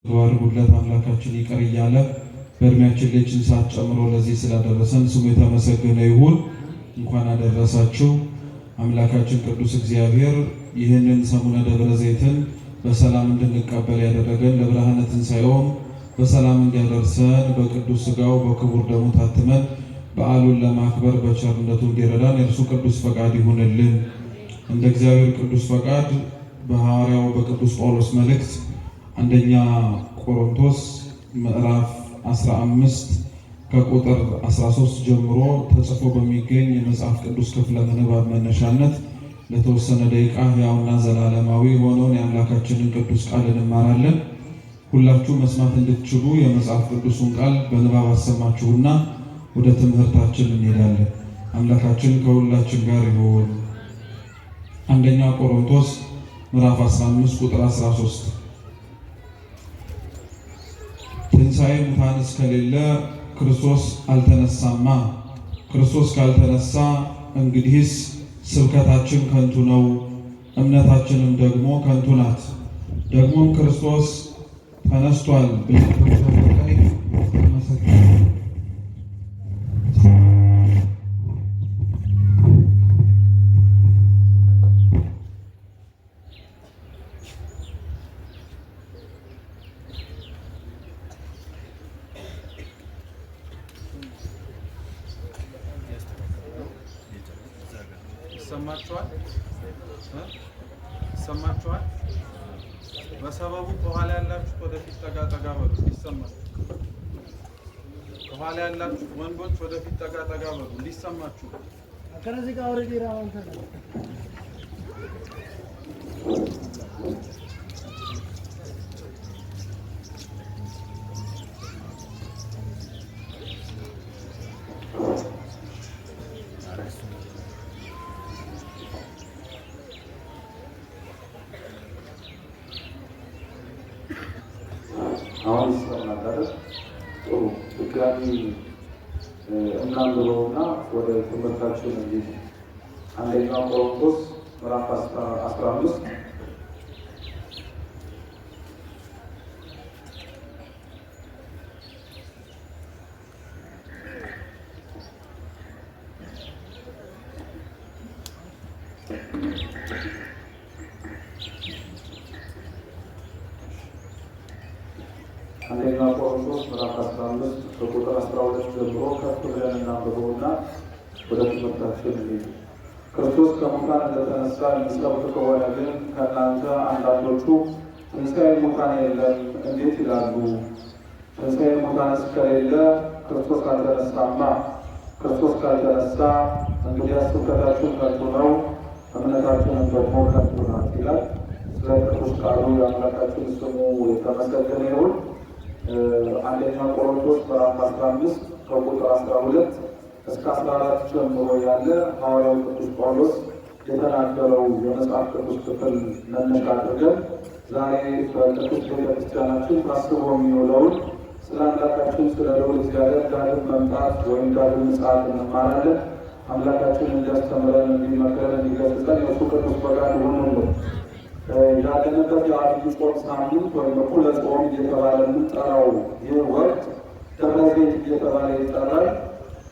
ተባረኩለት አምላካችን ይቅር እያለ በእድሜያችን ልጅን ሰዓት ጨምሮ ለዚህ ስላደረሰን ስሙ የተመሰገነ ይሁን። እንኳን አደረሳችሁ። አምላካችን ቅዱስ እግዚአብሔር ይህንን ሰሙነ ደብረ ዘይትን በሰላም እንድንቀበል ያደረገን ለብርሃነ ትንሣኤውም በሰላም እንዲያደርሰን በቅዱስ ሥጋው በክቡር ደሙ ታትመን በዓሉን ለማክበር በቸርነቱ እንዲረዳን የእርሱ ቅዱስ ፈቃድ ይሁንልን። እንደ እግዚአብሔር ቅዱስ ፈቃድ በሐዋርያው በቅዱስ ጳውሎስ መልእክት አንደኛ ቆሮንቶስ ምዕራፍ 15 ከቁጥር 13 ጀምሮ ተጽፎ በሚገኝ የመጽሐፍ ቅዱስ ክፍለ ምንባብ መነሻነት ለተወሰነ ደቂቃ ሕያውና ዘላለማዊ የሆነውን የአምላካችንን ቅዱስ ቃል እንማራለን። ሁላችሁ መስማት እንድትችሉ የመጽሐፍ ቅዱሱን ቃል በንባብ አሰማችሁና ወደ ትምህርታችን እንሄዳለን። አምላካችን ከሁላችን ጋር ይሁን። አንደኛ ቆሮንቶስ ምዕራፍ 15 ቁጥር 13 ትንሣኤ ሙታን እስከሌለ ክርስቶስ አልተነሳማ። ክርስቶስ ካልተነሳ እንግዲህስ ስብከታችን ከንቱ ነው፣ እምነታችንም ደግሞ ከንቱ ናት። ደግሞም ክርስቶስ ተነስቷል ይሰማችኋል? በሰበቡ ከኋላ ያላችሁ ወደፊት ጠጋ ጠጋ በሉ። ይሰማል? ከኋላ ያላችሁ ወንዶች ወደፊት ጠጋ ጠጋ በሉ እንዲሰማችሁ። ከነዚህ ጋር ወረዲ ራውን ተቀ አሁን ይሰማል። ጥሩ ድጋሚ እናንብበውና ወደ ትምህርታችን እንሂድ። አንደኛ ቆሮንቶስ ምዕራፍ 15 አንደኛ ቆሮንቶስ ምዕራፍ 15 ከቁጥር 12 ጀምሮ ከፍ ብለን እናንብበውና ወደ ትምህርታችን እንሂድ። ክርስቶስ ከሙታን እንደተነሳ የሚሰብክ ከሆነ ግን ከእናንተ አንዳንዶቹ ትንሣኤ ሙታን የለም እንዴት ይላሉ? ትንሣኤ ሙታን እስከሌለ ክርስቶስ ካልተነሳማ። ክርስቶስ ካልተነሳ እንግዲህ ስብከታችን ከንቱ ነው፣ እምነታችንም ደግሞ ከንቱ ናት ይላል። ስለ ቅዱስ ቃሉ የአምላካችን ስሙ የተመሰገነ ይሁን። አንደኛ ቆሮንቶስ ምዕራፍ 15 ከቁጥር 12 እስከ 14 ጀምሮ ያለ ሐዋርያው ቅዱስ ጳውሎስ የተናገረው የመጽሐፍ ቅዱስ ክፍል መነሻ አድርገን ዛሬ በቅዱስ ቤተክርስቲያናችን ታስቦ የሚውለውን ስለ አምላካችን ስለ ልዑል እግዚአብሔር ዳግም መምጣት ወይም ዳግም ምጽአት እንማራለን። አምላካችን እንዲያስተምረን፣ እንዲመክረን፣ እንዲገስጸን የእሱ ቅዱስ ፈቃድ ይሁንልን። ያለንበት የአብይ ጾም ሳምንት ወይም እኩለ ጾም እየተባለ የምንጠራው ይህ ወቅት ደብረ ዘይት እየተባለ ይጠራል።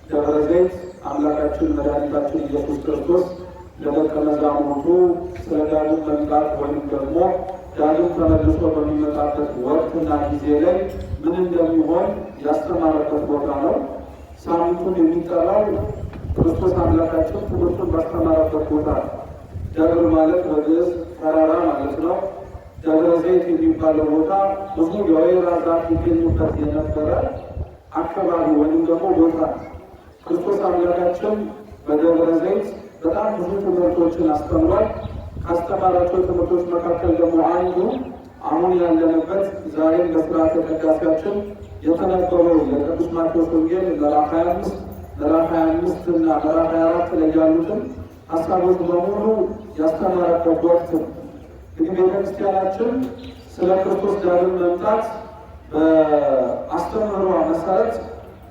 ደብረ ዘይት አምላካችን መድኃኒታችን ኢየሱስ ክርስቶስ ለደቀ መዛሙርቱ ስለ ዳግም መምጣት ወይም ደግሞ ዳግም ተመልሶ በሚመጣበት ወቅትና ጊዜ ላይ ምን እንደሚሆን ያስተማረበት ቦታ ነው። ሳምንቱን የሚጠራው ክርስቶስ አምላካችን ትምህርቱን ባስተማረበት ቦታ ነው። ደብር ማለት በግዕዝ ተራራ ማለት ነው። ደብረ ዘይት የሚባለው ቦታ ብዙ የወይራ ዛፍ ይገኙበት የነበረ አካባቢ ወይም ደግሞ ቦታ ነው። ክርስቶስ አምላካችን በደብረ ዘይት በጣም ብዙ ትምህርቶችን አስተምሯል። ካስተማራቸው ትምህርቶች መካከል ደግሞ አንዱ አሁን ያለንበት ዛሬም በሥርዓተ ቅዳሴያችን የተነበበው የቅዱስ ማቴዎስ ወንጌል ምዕራፍ 25 ምዕራፍ 25 እና ምዕራፍ 24 ላይ ያሉትን ሀሳቦች በሙሉ ያስተማረበት ወቅት ነው። እንግዲህ ቤተክርስቲያናችን ስለ ክርስቶስ ዳግም መምጣት በአስተምህሯ መሰረት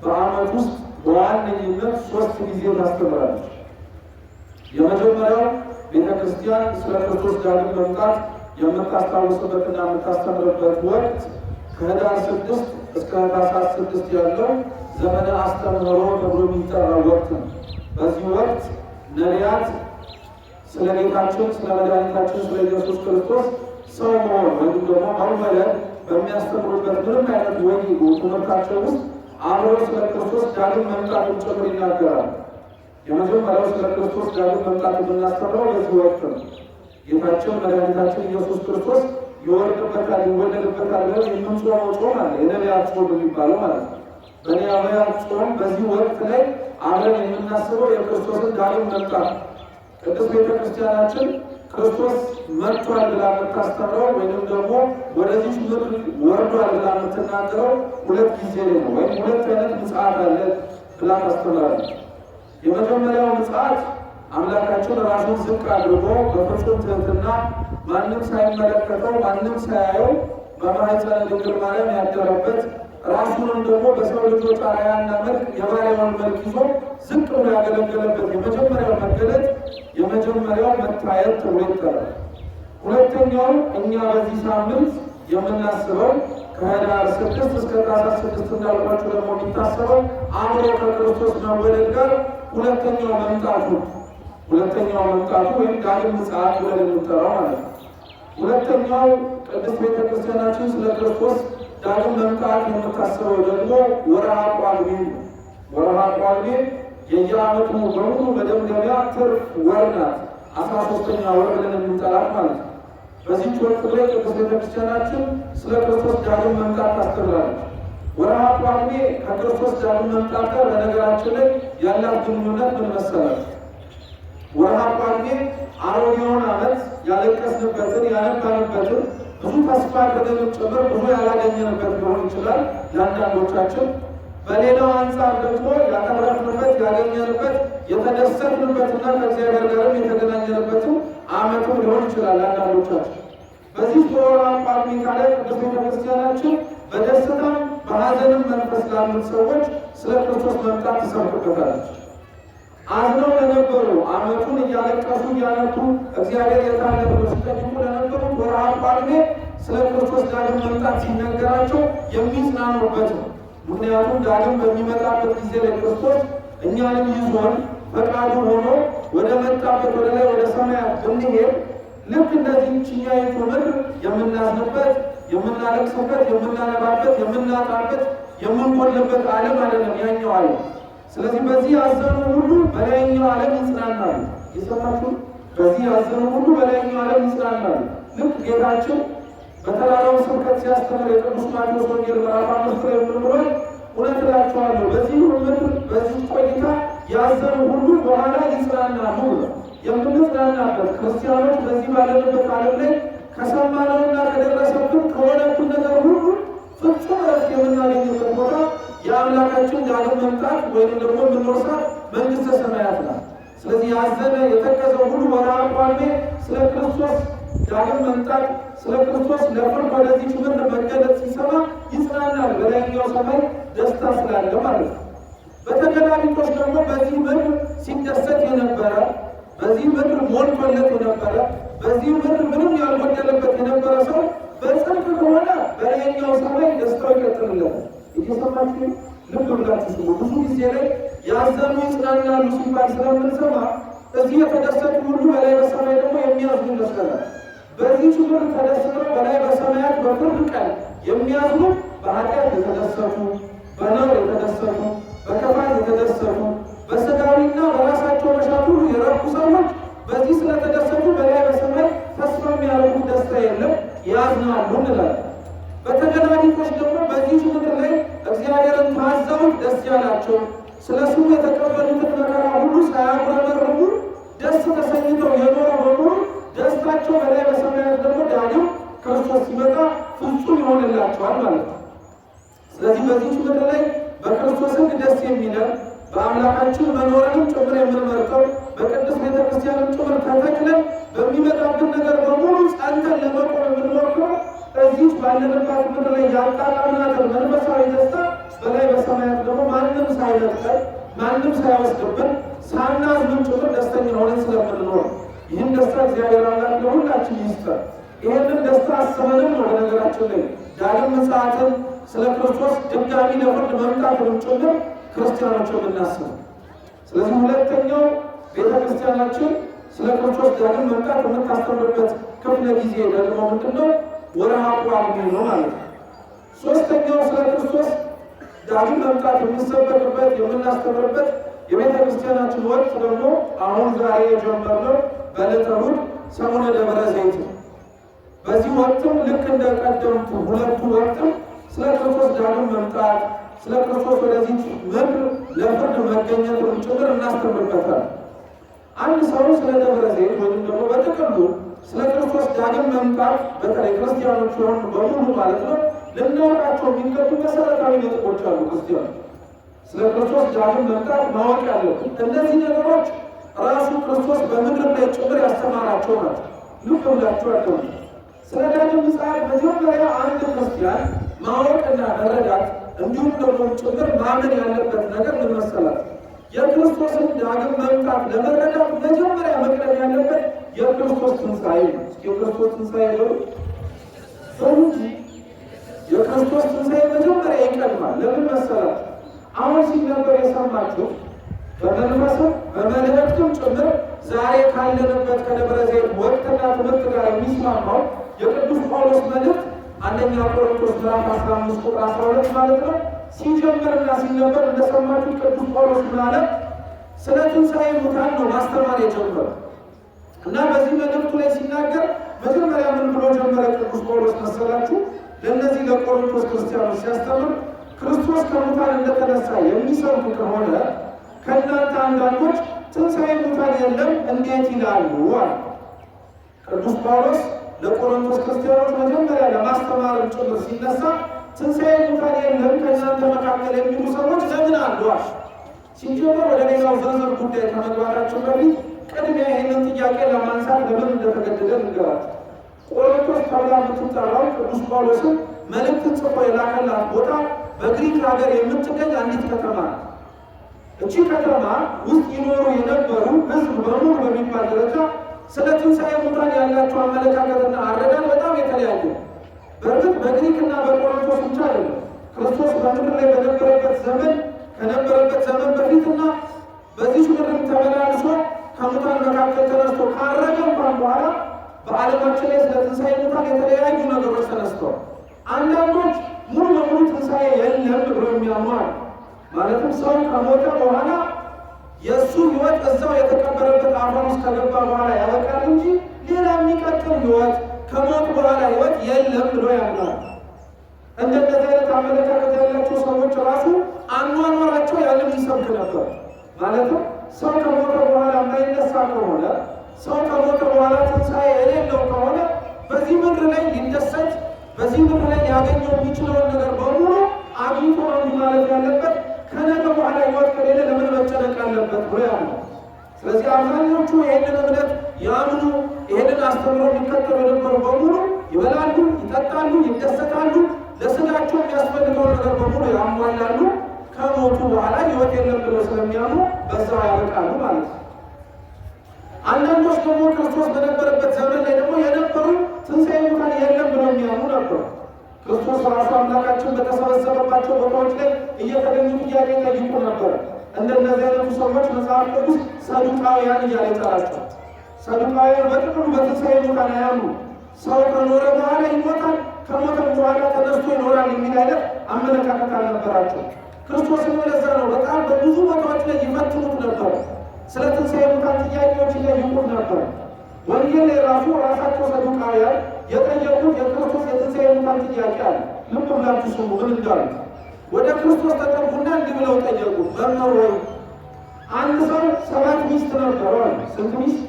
በዓመት ውስጥ በዋነኝነት 3 ጊዜ ታስተምራለች። የመጀመሪያው ቤተክርስቲያን ስለ ክርስቶስ ዳግም መምጣት የምታስታውስበትና የምታስተምርበት ወቅት ከህዳር 6 እስከ ታኅሳስ 6 ያለው ዘመነ አስተምህሮ ተብሎ የሚጠራው ወቅት ነው። በዚህ ወቅት ነቢያት ስለ ጌታችን ስለ መድኃኒታችን ስለ ኢየሱስ ክርስቶስ ሰው መሆን ወይም ደግሞ መወለድ በሚያስተምሩበት ምንም አይነት ወይ ትምህርታቸው ውስጥ አብሮ ስለ ክርስቶስ ዳግም መምጣቱን ጭምር ይናገራል። የመጀመሪያው ስለ ክርስቶስ ዳግም መምጣት የምናስተምረው በዚህ ወቅት ነው። ጌታችን መድኃኒታችን ኢየሱስ ክርስቶስ ይወርድበታል ይወለድበታል ብለን የምንጾመው ጾም አለ፣ የነቢያት ጾም የሚባለው ማለት ነው። በነቢያት ጾም በዚህ ወቅት ላይ አብረን የምናስበው የክርስቶስን ዳግም መምጣት ቅድስት ቤተክርስቲያናችን ክርስቶስ መጥቷል ብላ የምታስተምረው ወይም ደግሞ ወደዚህ ምድር ወርዷል ብላ የምትናገረው ሁለት ጊዜ ላይ ነው፣ ወይም ሁለት አይነት ምጽአት አለ ብላ ታስተምራለች። የመጀመሪያው ምጽአት አምላካችን ራሱን ዝቅ አድርጎ በፍጹም ትሕትና ማንም ሳይመለከተው ማንም ሳያየው በማኅፀነ ድንግል ማርያም ያደረበት ራሱንም ደግሞ በሰው ልጆች አርአያና መልክ የባሪያውን መልክ ይዞ ዝቅ ብሎ ያገለገለበት የመጀመሪያው መገለጥ የመጀመሪያው መታየት ተብሎ ይጠራል። ሁለተኛው እኛ በዚህ ሳምንት የምናስበው ከህዳር 6 እስከ ታኅሳስ 6 እንዳልኳችሁ ደግሞ የሚታሰበው አብሮ ከክርስቶስ መወለድ ጋር ሁለተኛው መምጣቱ ወይም ዳግም ምጽአት ብለን የምንጠራው ማለት ነው። ሁለተኛው ቅድስት ቤተክርስቲያናችን ስለ ክርስቶስ ዳግም መምጣት የምታስበው ደግሞ ወርሃ ጳጉሜ ነው። ወርሃ ጳጉሜ የየዓመቱ በሙሉ መደምደሚያ ትርፍ ወር ናት። 13ኛ ወር ብለን የምንጠራት ማለት ነው። በዚህ ወቅት ላይ ቅድስት ቤተክርስቲያናችን ስለ ክርስቶስ ዳግም መምጣት ታስተምራለች። ወርሃ ጳጉሜ ከክርስቶስ ዳግም መምጣት ጋር በነገራችን ላይ ያላት ግንኙነት ምን መሰላል? ወርሃ ጳጉሜ አሮጌውን ዓመት ያለቀስንበትን ያነባንበትን ብዙ ተስፋ አድርገን ጭምር ብዙ ያላገኘንበት ሊሆን ይችላል ለአንዳንዶቻችን። በሌላው አንጻር ደግሞ ያተረፍንበት ያገኘንበት የተደሰትንበትና ከእግዚአብሔር ጋርም የተገናኘንበትም ዓመቱም ሊሆን ይችላል ለአንዳንዶቻችን። በዚህ በወርሃ ጳጉሜ ታዲያ ቅድስት ቤተክርስቲያናችን በደስታም በሐዘንም መንፈስ ላሉት ሰዎች ስለ ክርስቶስ መምጣት ትሰብክበታለች። አዝነው ለነበሩ ዓመቱን እያለቀሱ እያነቱ እግዚአብሔር የታለ ብሎ ሲጠይቁ ለነበሩት ወርሃ ጳጉሜ ስለ ክርስቶስ ዳግም መምጣት ሲነገራቸው የሚጽናኑበት ነው። ምክንያቱም ዳግም በሚመጣበት ጊዜ ላይ ክርስቶስ እኛንም ይዞን ፈቃዱ ሆኖ ወደ መጣበት ወደ ላይ ወደ ሰማያት ብንሄድ ልክ እንደዚህ ችኛይቱ ምድር የምናዝንበት የምናለቅስበት የምናነባበት የምናጣበት የምንጎልበት ዓለም አይደለም ያኛው ዓለም። ስለዚህ በዚህ ያዘኑ ሁሉ በላይኛው ዓለም ይጽናናሉ። የሰማችሁ? በዚህ ያዘኑ ሁሉ በላይኛው ዓለም ይጽናናሉ። ልክ ጌታችን በተራራው ስብከት ሲያስተምር የቅዱስ ማቴዎስ ወንጌል ምዕራፍ 5 ላይ ብሏል፣ እውነት እላችኋለሁ በዚህ ምድር በዚህ ቆይታ ያዘኑ ሁሉ በኋላ ይጽናናሉ ብሏል። የምንጽናናበት ክርስቲያኖች በዚህ ባለንበት ዓለም ላይ ከሰማነውና ከደረሰብን ከሆነብን ነገር ሁሉ ፍጹም እረፍት የምናገኝበት ቦታ የአምላካችን ዳግም መምጣት ወይም ደግሞ የምንወርሳት መንግሥተ ሰማያት ናት። ስለዚህ ያዘነ የተከዘው ሁሉ ወርሃ ጳጉሜ ስለ ክርስቶስ ዳግም መምጣት ስለ ክርስቶስ ለፍርድ ወደዚህ ምድር መገለጥ ሲሰማ ይጽናናል። በላይኛው ሰማይ ደስታ ስላለ ማለት ነው። በተገላቢጦሽ ደግሞ በዚህ ምድር ሲደሰት የነበረ በዚህ ምድር ሞልቶለት የነበረ በዚህ ምድር ምንም ያልጎደለበት የነበረ ሰው በጽድቅ ከሆነ በላይኛው ሰማይ ደስታው ይቀጥልለታል። እየሰማችሁ ልብ ብላችሁ ስሙ። ብዙ ጊዜ ላይ ያዘኑ ይጽናናሉ ሲባል ስለምንሰማ እዚህ የተደሰቱ ሁሉ በላይ በሰማይ ደግሞ የሚያዝኑ ይመስለናል። በዚህ ችግር ተደስተው በላይ በሰማያት በፍርድ ቀን የሚያዝኑ በኃጢአት የተደሰቱ፣ በነውር የተደሰቱ፣ በክፋት የተደሰቱ፣ በሥጋዊና በራሳቸው መሻት ሁሉ የረኩ ሰዎች በዚህ ስለተደሰቱ በላይ በሰማይ ተስፋ የሚያደርጉት ደስታ የለም፣ ያዝናሉ እንላለን። በተገላቢጦሽ ደግሞ በዚህ ምድር ላይ እግዚአብሔርን ታዘው ደስ ያላቸው ስለ ስሙ የተቀበሉትን መከራ ሁሉ ሳያጉረመርሙ ደስ ተሰኝተው የኖሩ በሙሉ ደስታቸው በላይ በሰማያት ደግሞ ዳግም ክርስቶስ ሲመጣ ፍጹም ይሆንላቸዋል ማለት ነው። ስለዚህ በዚህ ምድር ላይ በክርስቶስ ሕግ ደስ የሚለን በአምላካችን መኖርንም ጭምር የምንመርጠው በቅድስት ቤተክርስቲያንም ጭምር ተተክለን በሚመጣብን ነገር በሙሉ ጸንተን ለመቆም የምንሞክረው እዚህ ባለንባት ምድር ላይ ያጣጣምናትን መንፈሳዊ ደስታ በላይ በሰማያት ደግሞ ማንም ሳይነጥቀን ማንም ሳይወስድብን ሳናዝንም ጭምር ደስተኛ ሆነን ስለምንኖር ይህን ደስታ እግዚአብሔር አምላክ ለሁላችን ይስጠን። ይህንን ደስታ አስበንም ነው በነገራችን ላይ ዳግም ምጽአትን ስለ ክርስቶስ ድጋሚ ለፍርድ መምጣትን ጭምር ክርስቲያኖች የምናስበው። ስለዚህ ሁለተኛው ቤተክርስቲያናችን ስለ ክርስቶስ ዳግም መምጣት የምታስተምርበት ክፍለ ጊዜ ደግሞ ምንድነው? ወርሃ ጳጉሜ ነው ማለት ነው። ሶስተኛው ስለ ክርስቶስ ዳግም መምጣት የሚሰበክበት የምናስተምርበት የቤተክርስቲያናችን ወቅት ደግሞ አሁን ዛሬ የጀመርነው በዕለተ እሑድ ሰሙነ ደብረ ዘይት ነው። በዚህ ወቅትም ልክ እንደ ቀደምቱ ሁለቱ ወቅትም ስለ ክርስቶስ ዳግም መምጣት ስለ ክርስቶስ ወደዚህ ምድር ለፍርድ መገኘቱን ጭምር እናስተምርበታል። አንድ ሰው ስለ ደብረ ዘይት ወይም ደግሞ በጥቅሉ ስለ ክርስቶስ ዳግም መምጣት በተለይ ክርስቲያኖች የሆኑ በሙሉ ማለት ነው ልናውቃቸው የሚገቡ መሰረታዊ ነጥቦች አሉ። ክርስቲያኖች ስለ ክርስቶስ ዳግም መምጣት ማወቅ ያለብን እነዚህ ነገሮች ራሱ ክርስቶስ በምድር ላይ ጭምር ያስተማራቸው ናቸው። ልብ ብላችሁ አድርጉ። ስለ ዳግም ምጽአት መጀመሪያ አንድ ክርስቲያን ማወቅና መረዳት እንዲሁም ደግሞ ጭምር ማመን ያለበት ነገር ምን መሰላችሁ? የክርስቶስን ዳግም መምጣት ለመረዳት መጀመሪያ መቅደም ያለበት የክርስቶስ ትንሣኤ ነው። የክርስቶስ ትንሣኤ ነው እንጂ የክርስቶስ ትንሣኤ መጀመሪያ ይቀድማል። ለምን መሰላችሁ? አሁን ሲነገር የሰማችሁ በመንፈስም በመልእክትም ጭምር ዛሬ ካለንበት ከደብረ ዘይት ወቅትና ትምህርት ጋር የሚስማማው የቅዱስ ጳውሎስ መልእክት አንደኛ ቆሮንቶስ ምዕራፍ 15 ቁጥር 12 ማለት ነው። ሲጀምርና ሲነበር እንደሰማችሁ ቅዱስ ጳውሎስ ማለት ስለ ትንሣኤ ሙታን ነው ማስተማር የጀመረው እና በዚህ መልእክቱ ላይ ሲናገር መጀመሪያ ምን ብሎ ጀመረ ቅዱስ ጳውሎስ መሰላችሁ? ለእነዚህ ለቆሮንቶስ ክርስቲያኖች ሲያስተምር ክርስቶስ ከሙታን እንደተነሳ የሚሰብኩ ከሆነ ከእናንተ አንዳንዶች ትንሣኤ ሙታን የለም እንዴት ይላሉ አለ። ቅዱስ ጳውሎስ ለቆሮንቶስ ክርስቲያኖች መጀመሪያ ለማስተማርም ጭምር ሲነሳ ትንሣኤ ሙታን የለም ከእናንተ መካከል የሚሉ ሰዎች ለምን አሉ? ሲጀመር ወደ ሌላው ዝርዝር ጉዳይ ከመግባታችን በፊት ቅድሚያ ይህንን ጥያቄ ለማንሳት ለምን እንደተገደደ ንገራችሁ። ቆሮንቶስ ተብላ የምትጠራው ቅዱስ ጳውሎስን መልእክትን ጽፎ የላከላት ቦታ በግሪክ ሀገር የምትገኝ አንዲት ከተማ ነው። እቺ ከተማ ውስጥ ይኖሩ የነበሩ ሕዝብ በሙሉ በሚባል ደረጃ ስለ ትንሣኤ ሙታን ያላቸው አመለካከትና አረዳድ በጣም የተለያየ ነው። በእርግጥ በግሪክና በቆሮንቶስ ብቻ አይደለም። ክርስቶስ በምድር ላይ በነበረበት ዘመን ከነበረበት ዘመን በፊትና በዚህ ምድርም ተመላልሶ ከሙታን መካከል ተነስቶ ካረገ እንኳን በኋላ በዓለማችን ላይ ስለ ትንሣኤ ሙታን የተለያዩ ነገሮች ተነስተዋል። አንዳንዶች ሙሉ በሙሉ ትንሣኤ የለም ብሎ የሚያምኑ አሉ። ማለትም ሰው ከሞተ በኋላ የእሱ ሕይወት እዛው የተቀበረበት አፈር ውስጥ ከገባ በኋላ ያበቃል እንጂ ሌላ የሚቀጥል ሕይወት ከሞት በኋላ ሕይወት የለም ብሎ ያምናል። እንደነዚህ አይነት አመለካከት ያላቸው ሰዎች ራሱ አኗኗራቸው ያንን ይሰብክ ነበር። ማለትም ሰው ከሞተ በኋላ የማይነሳ ከሆነ ሰው ከሞተ በኋላ ትንሣኤ የሌለው ከሆነ በዚህ ምድር ላይ ሊደሰት በዚህ ምድር ላይ ሊያገኘው የሚችለውን ነገር በሙሉ አግኝቶ ነው ማለት ያለበት። ከነገ በኋላ ሕይወት ከሌለ ለምን መጨነቅ አለበት ብሎ ያምኑ። ስለዚህ አብዛኞቹ ይሄንን እምነት ያምኑ ይሄንን አስተምሮ የሚከተሉ የነበሩ በሙሉ ይበላሉ፣ ይጠጣሉ፣ ይደሰታሉ፣ ለስጋቸው የሚያስፈልገውን ነገር በሙሉ ያሟላሉ። ከሞቱ በኋላ ሕይወት የለም ብሎ ስለሚያምኑ በዛው ያበቃሉ ማለት ነው። አንዳንዶች ደግሞ ክርስቶስ በነበረበት ዘመን ላይ ደግሞ የነበሩ ትንሣኤ ሙታን የለም ብሎ የሚያምኑ ነበሩ። ክርስቶስ ራሱ አምላካችን በተሰበሰበባቸው ቦታዎች ላይ እየተገኙ ጥያቄ ጠይቁ ነበር። እንደነዚህ አይነቱ ሰዎች መጽሐፍ ቅዱስ ሰዱቃውያን እያለ ይጠራቸው። ሰዱቃውያን በጥቅሉ በትንሣኤ ሙታን አያምኑ። ሰው ከኖረ በኋላ ይሞታል፣ ከሞተም በኋላ ተነስቶ ይኖራል የሚል አይነት አመለካከት አልነበራቸው። ክርስቶስን ወደዛ ነው በጣም በብዙ ቦታዎች ላይ ይፈትኑት ነበር። ስለ ትንሣኤ ሙታን ጥያቄዎች ይጠይቁት ነበር። ወንጌል የራሱ ራሳቸው ሰዱቃውያን የጠየቁት የክርስቶስ የትንሣኤ ሙታን ጥያቄ አለ። ልብ ብላችሁ ስሙ ምን እንዳሉ። ወደ ክርስቶስ ተጠጉና እንዲህ ብለው ጠየቁት፣ መምህር ሆይ አንድ ሰው 7 ሚስት ነበረው አሉ። ስንት ሚስት?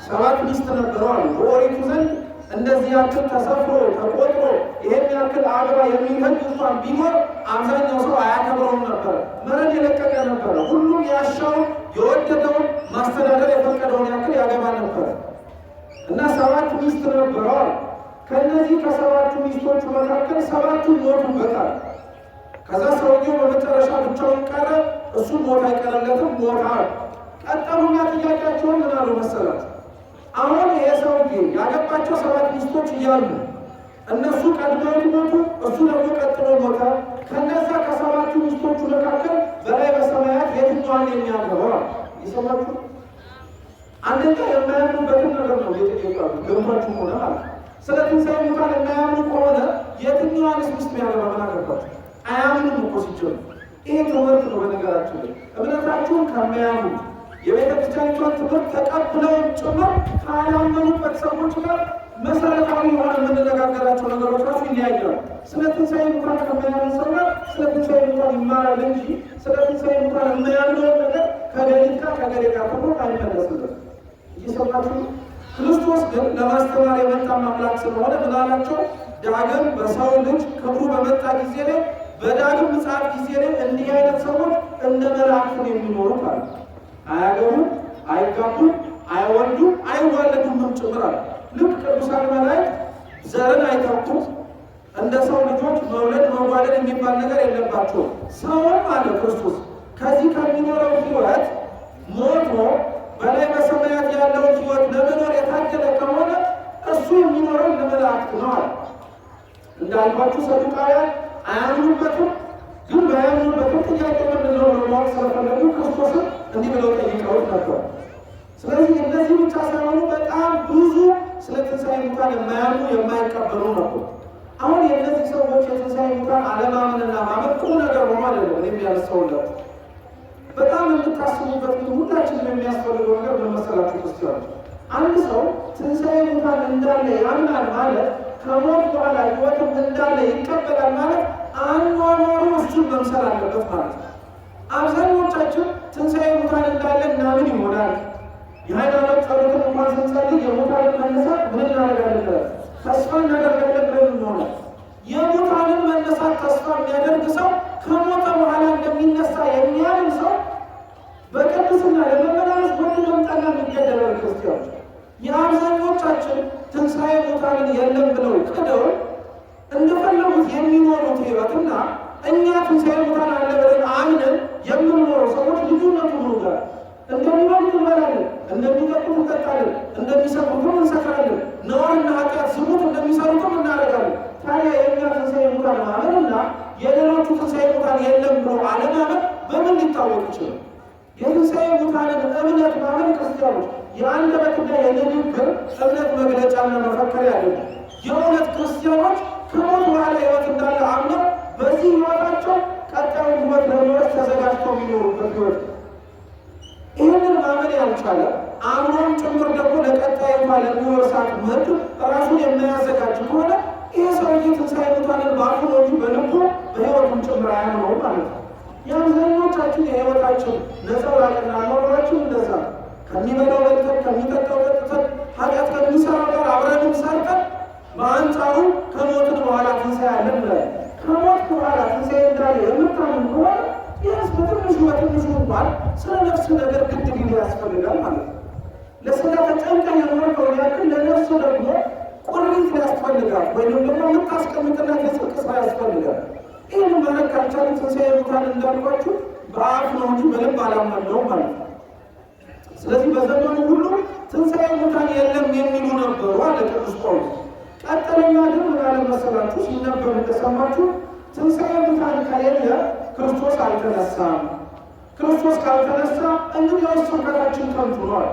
7 ሚስት ነበረው አሉ። በኦሪቱ ዘንድ እንደዚህ ያክል ተሰፍሮ ተቆጥሮ ይሄን ያክል አግባ የሚል ሕግ እንኳን ቢኖር አብዛኛው ሰው አያከብረውም ነበር። መረድ የለቀቀ ነበረ። ሁሉም ያሻውን የወደደውን ማስተዳደር የፈቀደውን ያክል ያገባ ነበር እና 7 ሚስት ነበረዋል። ከእነዚህ ከ7ቱ ሚስቶቹ መካከል 7ቱ ሞቱበታል። ከዛ ሰውየው በመጨረሻ ብቻውን ቀረ። እሱም ሞት አይቀርለትም፣ ሞታ። ቀጠሉና ጥያቄያቸውን ምን አሉ መሰላት? አሁን ይሄ ሰውዬ ያገባቸው 7 ሚስቶች እያሉ እነሱ ቀድመው ሞቱ፣ እሱ ደግሞ ቀጥሎ ሞተ። ከነዛ ከሰባቱ ሚስቶቹ መካከል በላይ በሰማያት የትኛዋን የሚያገባው? ይሰማችሁ? አንደኛ የማያምኑበትን ነገር ነው እየጠየቃሉ። ገርሟችሁ ሆነ ማለት ስለ ትንሣኤ ሙታን የማያምኑ ከሆነ የትኛዋንስ ሚስት ያገባ? ምን አገባችሁ? አያምኑም እኮ ሲጀምሩ። ይሄ ትምህርት ነው። በነገራችሁ ላይ እምነታችሁን ከሚያምኑ የቤተ ክርስቲያኒቷን ትምህርት ተቀብለው ጭምር ካላመኑበት ሰዎች ጋር መሰረታዊ የሆነ የምንነጋገራቸው ነገሮች ራሱ ይለያያሉ። ስለ ትንሣኤ ሙታን ከሚያምን ሰው ጋር ስለ ትንሣኤ ሙታን ይማራል እንጂ ስለ ትንሣኤ ሙታን የማያምነውን ነገር ከገሊት ጋር ተብሎ አይመለስበት። እየሰማችሁ ክርስቶስ ግን ለማስተማር የመጣ አምላክ ስለሆነ ምን አላቸው? ዳግም በሰው ልጅ ክብሩ በመጣ ጊዜ ላይ በዳግም ምጽአት ጊዜ ላይ እንዲህ አይነት ሰዎች እንደ መላእክት የሚኖሩት አለ። አያገቡም፣ አይጋቡም፣ አይወልዱም፣ አይዋለዱም ጭምር አለ። ልክ ቅዱሳን መላእክት ዘርን አይተኩት እንደ ሰው ልጆች መውለድ መዋለድ የሚባል ነገር የለባቸውም። ሰውም አለ ክርስቶስ ከዚህ ከሚኖረው ሕይወት ሞቶ በላይ በሰማያት ያለውን ሕይወት ለመኖር የታደለ ከሆነ እሱ የሚኖረው ለመላእክት ነው አለ። እንዳልኳችሁ ሰዱቃውያን አያምኑበትም። ግን ባያምኑበትም ጥያቄ ምንድነው ለማወቅ ስለፈለጉ ክርስቶስን እንዲህ ብለው ጠይቀውት ነበር። ስለዚህ እነዚህ ብቻ ሳይሆኑ በጣም ብዙ ስለ ትንሣኤ ሙታን የማያምኑ የማይቀበሉ ነበር። አሁን የእነዚህ ሰዎች የትንሣኤ ሙታን አለማመንና ማመን ጥሩ ነገር ሆኖ አይደለም። እኔም ያነሳውላችሁ በጣም የምታስቡበት ሁላችንም የሚያስፈልገው ነገር ምን መሰላችሁ ክርስቲያኖች? አንድ ሰው ትንሣኤ ሙታን እንዳለ ያምናል ማለት ከሞት በኋላ ሕይወትም እንዳለ ይቀበላል ማለት አኗኗሩ እሱን መምሰል አለበት ማለት ነው። አብዛኞቻችን ትንሣኤ ሙታን እንዳለ እናምን ይሆናል። የሃይማኖት ጸሎትን እንኳን ስንጸልይ የሙታንን መነሳት ምን እናደርጋለን? ተስፋ እናደርጋለን ብለን ይሆናል። የሙታንን መነሳት ተስፋ የሚያደርግ ሰው ከሞተ በኋላ እንደሚነሳ የሚያምን ሰው በቅድስና ለመመላለስ ወንድም ጠላ የሚገደላል። ክርስቲያኖች የአብዛኞቻችን ትንሣኤ ሙታንን የለም ብለው ክደው እንደፈለጉት የሚኖሩት ሕይወትና እኛ ትንሣኤ ሙታን አለ ብለን አምነን የምንኖረው ሰዎች ልዩነቱ ነው ጋር እንደሚበሉት እንበላለን፣ እንደሚጠጡት እንጠጣለን፣ እንደሚሰክሩትም እንሰክራለን፣ ነውርና ኃጢአት ዝሙት እንደሚሰሩትም እናደርጋለን። ታዲያ የእኛ ትንሣኤ ሙታን ማመንና የሌሎቹ ትንሣኤ ሙታን የለም ብሎ አለማመን በምን ሊታወቅ ይችላል? የትንሣኤ ሙታንን እምነት ማመን ክርስቲያኖች የአንደበትና የንግግር እምነት መግለጫና መፈከሪያ አይደለም። የእውነት ክርስቲያኖች ከሞት በኋላ ሕይወት እንዳለ አምነው በዚህ ሕይወታቸው ቀጣዩን ሕይወት ለመኖር ተዘጋጅተው የሚኖሩበት ሕይወት። ይህንን ማመን ያልቻለ አምኖም ጭምር ደግሞ ለቀጣዩ ለሚወርሳት ምድር ራሱን የማያዘጋጅ ከሆነ ይህ ሰውዬ ትንሣኤ ሙታንን በአፉ ነው እንጂ በልቡ በሕይወቱም ጭምር አያምነው ማለት ነው። የአብዛኞቻችን የሕይወታችን ነጸብራቅና አኗኗራችን እንደዛ ነው። ከሚበላው በልተን ከሚጠጣው ጠጥተን ኃጢአት ከሚሰራው ጋር አብረንም ሰርተን በአንጻሩ ከሞትን በኋላ ትንሣኤ አለን ብለን ከሞት በኋላ ትንሣኤ እንዳለ የምታምን ከሆነ ይህስ በትንሹ እንኳን ስለ ነፍስ ነገር ግድ ሊል ያስፈልጋል ማለት ነው። ለስጋ ተጨንቀ የኖርከውን ያክል ለነፍሱ ደግሞ ቁሪት ያስፈልጋል፣ ወይም ደግሞ የምታስቀምጥላት የጽድቅ ስራ ያስፈልጋል። ይህን ማድረግ ካልቻልን ትንሣኤ ሙታን እንዳልኳችሁ በአፍ ነው እንጂ በልብ አላመነውም ማለት ነው። ስለዚህ በዘመኑ ሁሉ ትንሣኤ ሙታን የለም የሚሉ ነበሩ አለ ቅዱስ ጳውሎስ። ቀጠለኛ ግን ምን አለ መሰላችሁ? ሲነበብ እንደሰማችሁ ትንሣኤ ሙታን ከሌለ ክርስቶስ አልተነሳም። ክርስቶስ ካልተነሳ እንግዲያውስ ስብከታችን ከንቱ ነው።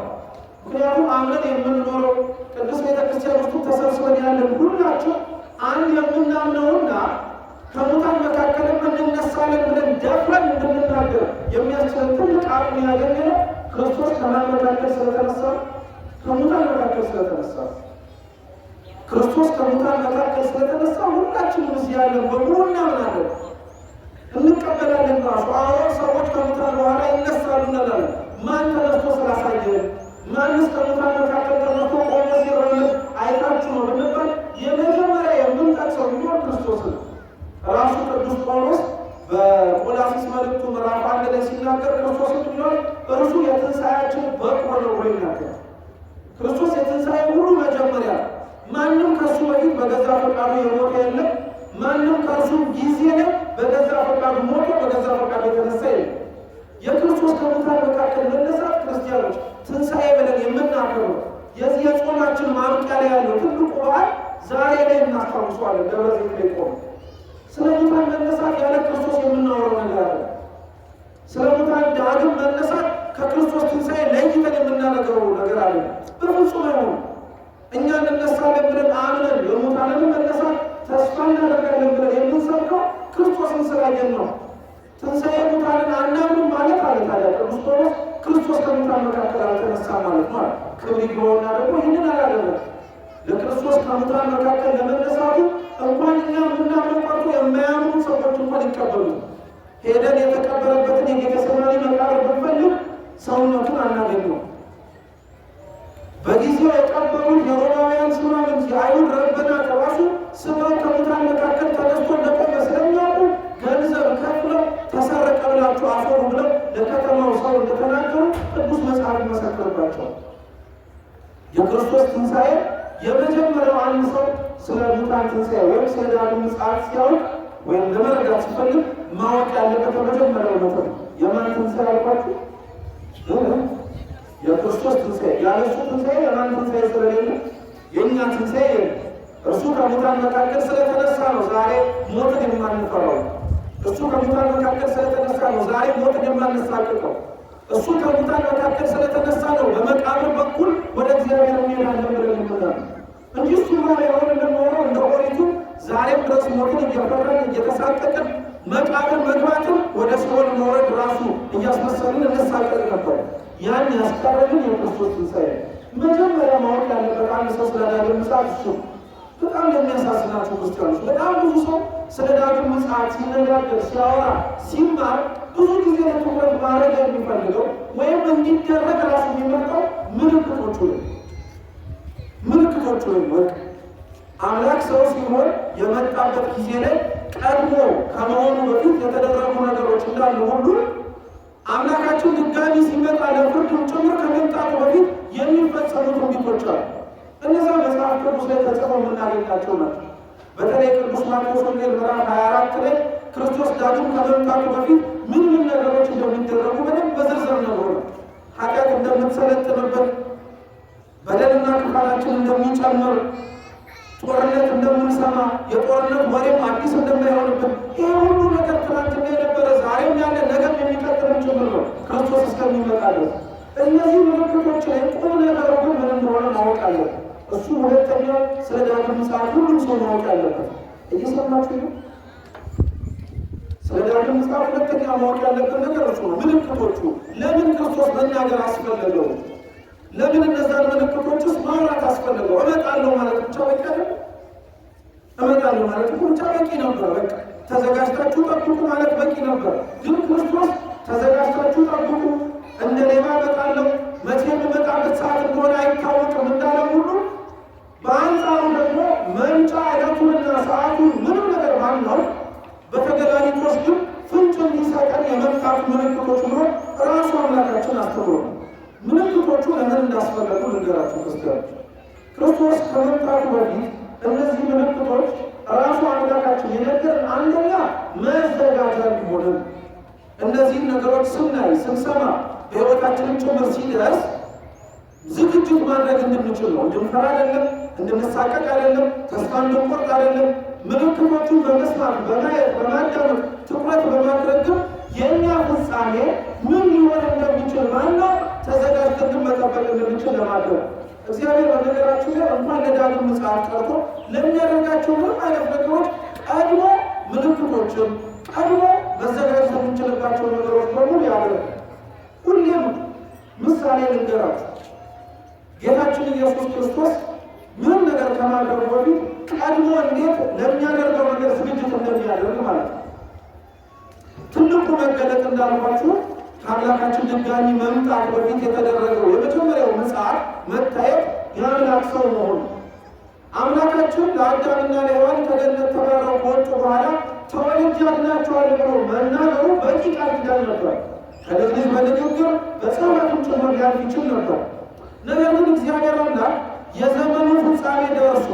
ምክንያቱም አምነን የምንኖረው ቅዱስ ቤተክርስቲያን ውስጥ ተሰብስበን ያለን ሁላችን አንድ የምናምነውና ከሙታን መካከል እንነሳለን ብለን ደፍረን እንድንናገር የሚያስችለን ትልቅ አቅም ያገኘነው ክርስቶስ ከማን መካከል ስለተነሳ? ከሙታን መካከል ስለተነሳ። ክርስቶስ ከሙታን መካከል ስለተነሳ ሁላችንም እዚህ ያለን በሙሉ እናምናለን፣ እንቀበላለን። ራሱ አሁን ሰዎች ከሙታን በኋላ ይነሳሉ እንላለን። ማን ተነስቶ ስላሳየን? ማንስ ከሙታን መካከል ተነስቶ ቆሞ ሲራመድ አይታችሁ ነው ብንባል የመጀመሪያ የምንጠቅሰው ቢሆን ክርስቶስን ራሱ ቅዱስ ጳውሎስ በቆላስይስ መልእክቱ ምዕራፍ 1 ላይ ሲናገር ክርስቶስን ቢሆን እርሱ የትንሣኤያችን በኩር ነው ብሎ ይናገራል። ክርስቶስ የትንሣኤ ሁሉ መጀመሪያ፣ ማንም ከእሱ በፊት በገዛ ፈቃዱ የሞተ የለም። ማንም ከእርሱ ጊዜ ላይ በገዛ ፈቃዱ ሞቶ በገዛ ፈቃዱ የተነሳ የለም። የክርስቶስ ከሙታን መካከል መነሳት ክርስቲያኖች ትንሣኤ ብለን የምናከብረው የዚህ የጾማችን ማብቂያ ላይ ያለው ትልቁ በዓል ዛሬ ላይ እናስታውሰዋለን። ደብረ ዘይት ላይ ቆመ ስለ ሙታን መነሳት ያለ ክርስቶስ የምናወራው ነገር አለ። ስለ ሙታን ዳግም መነሳት ከክርስቶስ ትንሣኤ ለይተን የምናደርገው ነገር አለ። በፍጹም አይሆንም። እኛ እንነሳለን ብለን አምነን የሙታንን መነሳት ተስፋ እናደርጋለን ብለን የምንሰብከው ክርስቶስን ስላየን ነው። ትንሣኤ ሙታንን አናምንም ማለት አለ። ታዲያ ቅዱስ ጳውሎስ ክርስቶስ ከሙታን መካከል አልተነሳም ማለት ነው። ክብር ይግባውና ደግሞ ይህንን አላደረገም። ለክርስቶስ ከሙታን መካከል ለመነሳቱ እንኳን እኛ የምናምነው ቀርቶ የማያምኑ ሰዎች እንኳን ይቀበሉ። ሄደን የተቀበረበትን የጌቴሴማኒ መቃብር ብንፈልግ ሰውነቱን አናገኘው። በጊዜው የቀበሩት የሮማውያን ሹማምንት የአይሁድ ረበናት ራሱ ስጋው ከሙታን መካከል ተነስቶ እንደቆመ ስለሚያውቁ ገንዘብ ከፍለው ተሰረቀ ብላችሁ አፈሩ ብለው ለከተማው ሰው እንደተናገሩ ቅዱስ መጽሐፍ ይመሰክርባቸዋል። የክርስቶስ ትንሣኤ የመጀመሪያው አንድ ሰው ስለ ሙታን ትንሣኤ ወይም ስለ ዳግም ምጽአት ሲያውቅ ወይም ለመረዳት ሲፈልግ ማወቅ ያለበት የመጀመሪያው ነገር የማን ትንሣኤ አልኳችሁ? የክርስቶስ ትንሣኤ። ያለሱ ትንሣኤ የማን ትንሣኤ ስለሌለ የእኛ ትንሣኤ እርሱ ከሙታን መካከል ስለተነሳ ነው ዛሬ ሞትን የማንፈራው። እሱ ከሙታን መካከል ስለተነሳ ነው ዛሬ ሞትን የማንሳቅቀው። እሱ ከሙታን መካከል ስለተነሳ ነው በመቃብር በኩል ወደ እግዚአብሔር እንሄዳለን ብለን የምናምነው እንጂ እሱ የሆነ እንደሆነው እንደ ኦሪቱ ዛሬም ድረስ ሞትን እየፈራን እየተሳቀቅን መቃብር መግባትን ወደ ሲኦል መውረድ ራሱ እያስመሰልን እንሳቀቅ ነበር። ያን ያስቀረልን የክርስቶስ ትንሣኤ። መጀመሪያ ማወቅ ያለበት አንድ ሰው ስለ ዳግም ምጽአት እሱ በጣም የሚያሳዝናቸው ክርስቲያኖች፣ በጣም ብዙ ሰው ስለ ዳግም ምጽአት ሲነጋገር ሲያወራ ሲማር ብዙ ጊዜ ለትኩረት ማድረግ የሚፈልገው ወይም እንዲደረግ ራሱ የሚመጣው ምልክቶቹ ወቅ አምላክ ሰው ሲሆን የመጣበት ጊዜ ላይ ቀድሞ ከመሆኑ በፊት የተደረጉ ነገሮች እንዳሉ ሁሉ አምላካችን ድጋሚ ሲመጣ ለፍርድም ጭምር ከመምጣቱ በፊት የሚፈጸሙ ትንቢቶች አሉ። እነዛ መጽሐፍ ቅዱስ ላይ ተጽፈው የምናገኛቸው ናቸው። በተለይ ቅዱስ ማቴዎስ ወንጌል ምዕራፍ 24 ላይ ክርስቶስ ዳግም ከመምጣቱ በፊት ምን ነገሮች እንደሚደረጉ በደንብ በዝርዝር ነግሮናል። ኃጢአት እንደምትሰለጥንበት፣ በደልና ክፋታችን እንደሚጨምር፣ ጦርነት እንደምንሰማ፣ የጦርነት ወሬም አዲስ እንደማይሆንብን፣ ይህ ሁሉ ነገር ትናንትና የነበረ ዛሬም ያለ ነገር የሚቀጥልን ጭምር ነው ክርስቶስ እስከሚመጣ ድረስ። እነዚህ ምልክቶች ላይ ቁም ነገሩ ግን ምን እንደሆነ ማወቅ አለበት። እሱ ሁለተኛው ስለ ዳግም ምጽአት ሁሉም ሰው ማወቅ ያለበት። እየሰማችሁ ነው? ስለ ዳግም ምጽአት ሁለተኛ ማወቅ ያለበት ነገር እሱ ነው። ምልክቶቹ ለምን ክርስቶስ መናገር አስፈለገው? ለምን እነዛን ምልክቶችስ ማውራት አስፈለገው? እመጣለሁ ማለት ብቻ በቂ አይደለም። እመጣለሁ ማለት ብቻ በቂ ነበር። በቃ ተዘጋጅታችሁ ጠብቁ ማለት በቂ ነበር። ግን ክርስቶስ ተዘጋጅታችሁ ጠብቁ፣ እንደ ሌባ እመጣለሁ፣ መቼ የምመጣበት ሰዓት እንደሆነ አይታወቅም እንዳለ ሁሉ በአንጻሩ ደግሞ መምጫ ዕለቱንና ሰዓቱን ምንም ነገር ባናውቅ በተገላቢጦሽ ግን ፍንጭ እንዲሰጠን የመምጣቱ ምልክቶች ብሎ ራሱ አምላካችን አስተምሮ ምልክቶቹ ለምን እንዳስፈለጉ ልንገራችሁ ክርስቲያኖች። ክርስቶስ ከመምጣቱ በፊት እነዚህ ምልክቶች ራሱ አምላካችን የነገረን አንደኛ መዘጋጃ እንዲሆንን እነዚህን ነገሮች ስናይ ስንሰማ በሕይወታችንን ጭምር ሲደርስ ዝግጅት ማድረግ እንድንችል ነው። እንድንፈራ አይደለም፣ እንድንሳቀቅ አይደለም፣ ተስፋ እንድንቆርጥ አይደለም። ምልክቶቹን በመስማት በማየት በማዳመጥ ትኩረት በማድረግ የእኛ ፍጻሜ ምን ሊሆን እንደሚችል ማነው ተዘጋጅተን መጠበቅ እንደሚችል ለማድረግ እግዚአብሔር በነገራችን ላይ እንኳን ለዳግም ምጽአት ቀርቶ ለሚያደርጋቸው ምንም አይነት ነገሮች ቀድሞ ምልክቶችን ቀድሞ መዘጋጀት የምንችልባቸው ነገሮች በሙሉ ያደርጋል። ሁሌም ምሳሌ ልንገራችሁ። ጌታችን ኢየሱስ ክርስቶስ ምንም ነገር ከማድረጉ በፊት ቀድሞ እንዴት ለሚያደርገው ነገር ዝግጅት እንደሚያደርግ ማለት ነው። ትልቁ መገለጥ እንዳልኳችሁ ከአምላካችን ድጋሚ መምጣት በፊት የተደረገው የመጀመሪያው ምጽአት መታየት የአምላክ ሰው መሆኑ። አምላካችን ለአዳምና ለሔዋን ከገነት ተባረው ከወጡ በኋላ ተወልጄ አድናቸዋለሁ ብሎ መናገሩ በቂ ቃል ኪዳን ነበር። ከልጅ ልጅ በንግግር በጸሎትም ጭምር ሊያልፍ ይችል ነበር። ነገር ግን እግዚአብሔር አምላክ የዘመኑ ፍጻሜ ደርሶ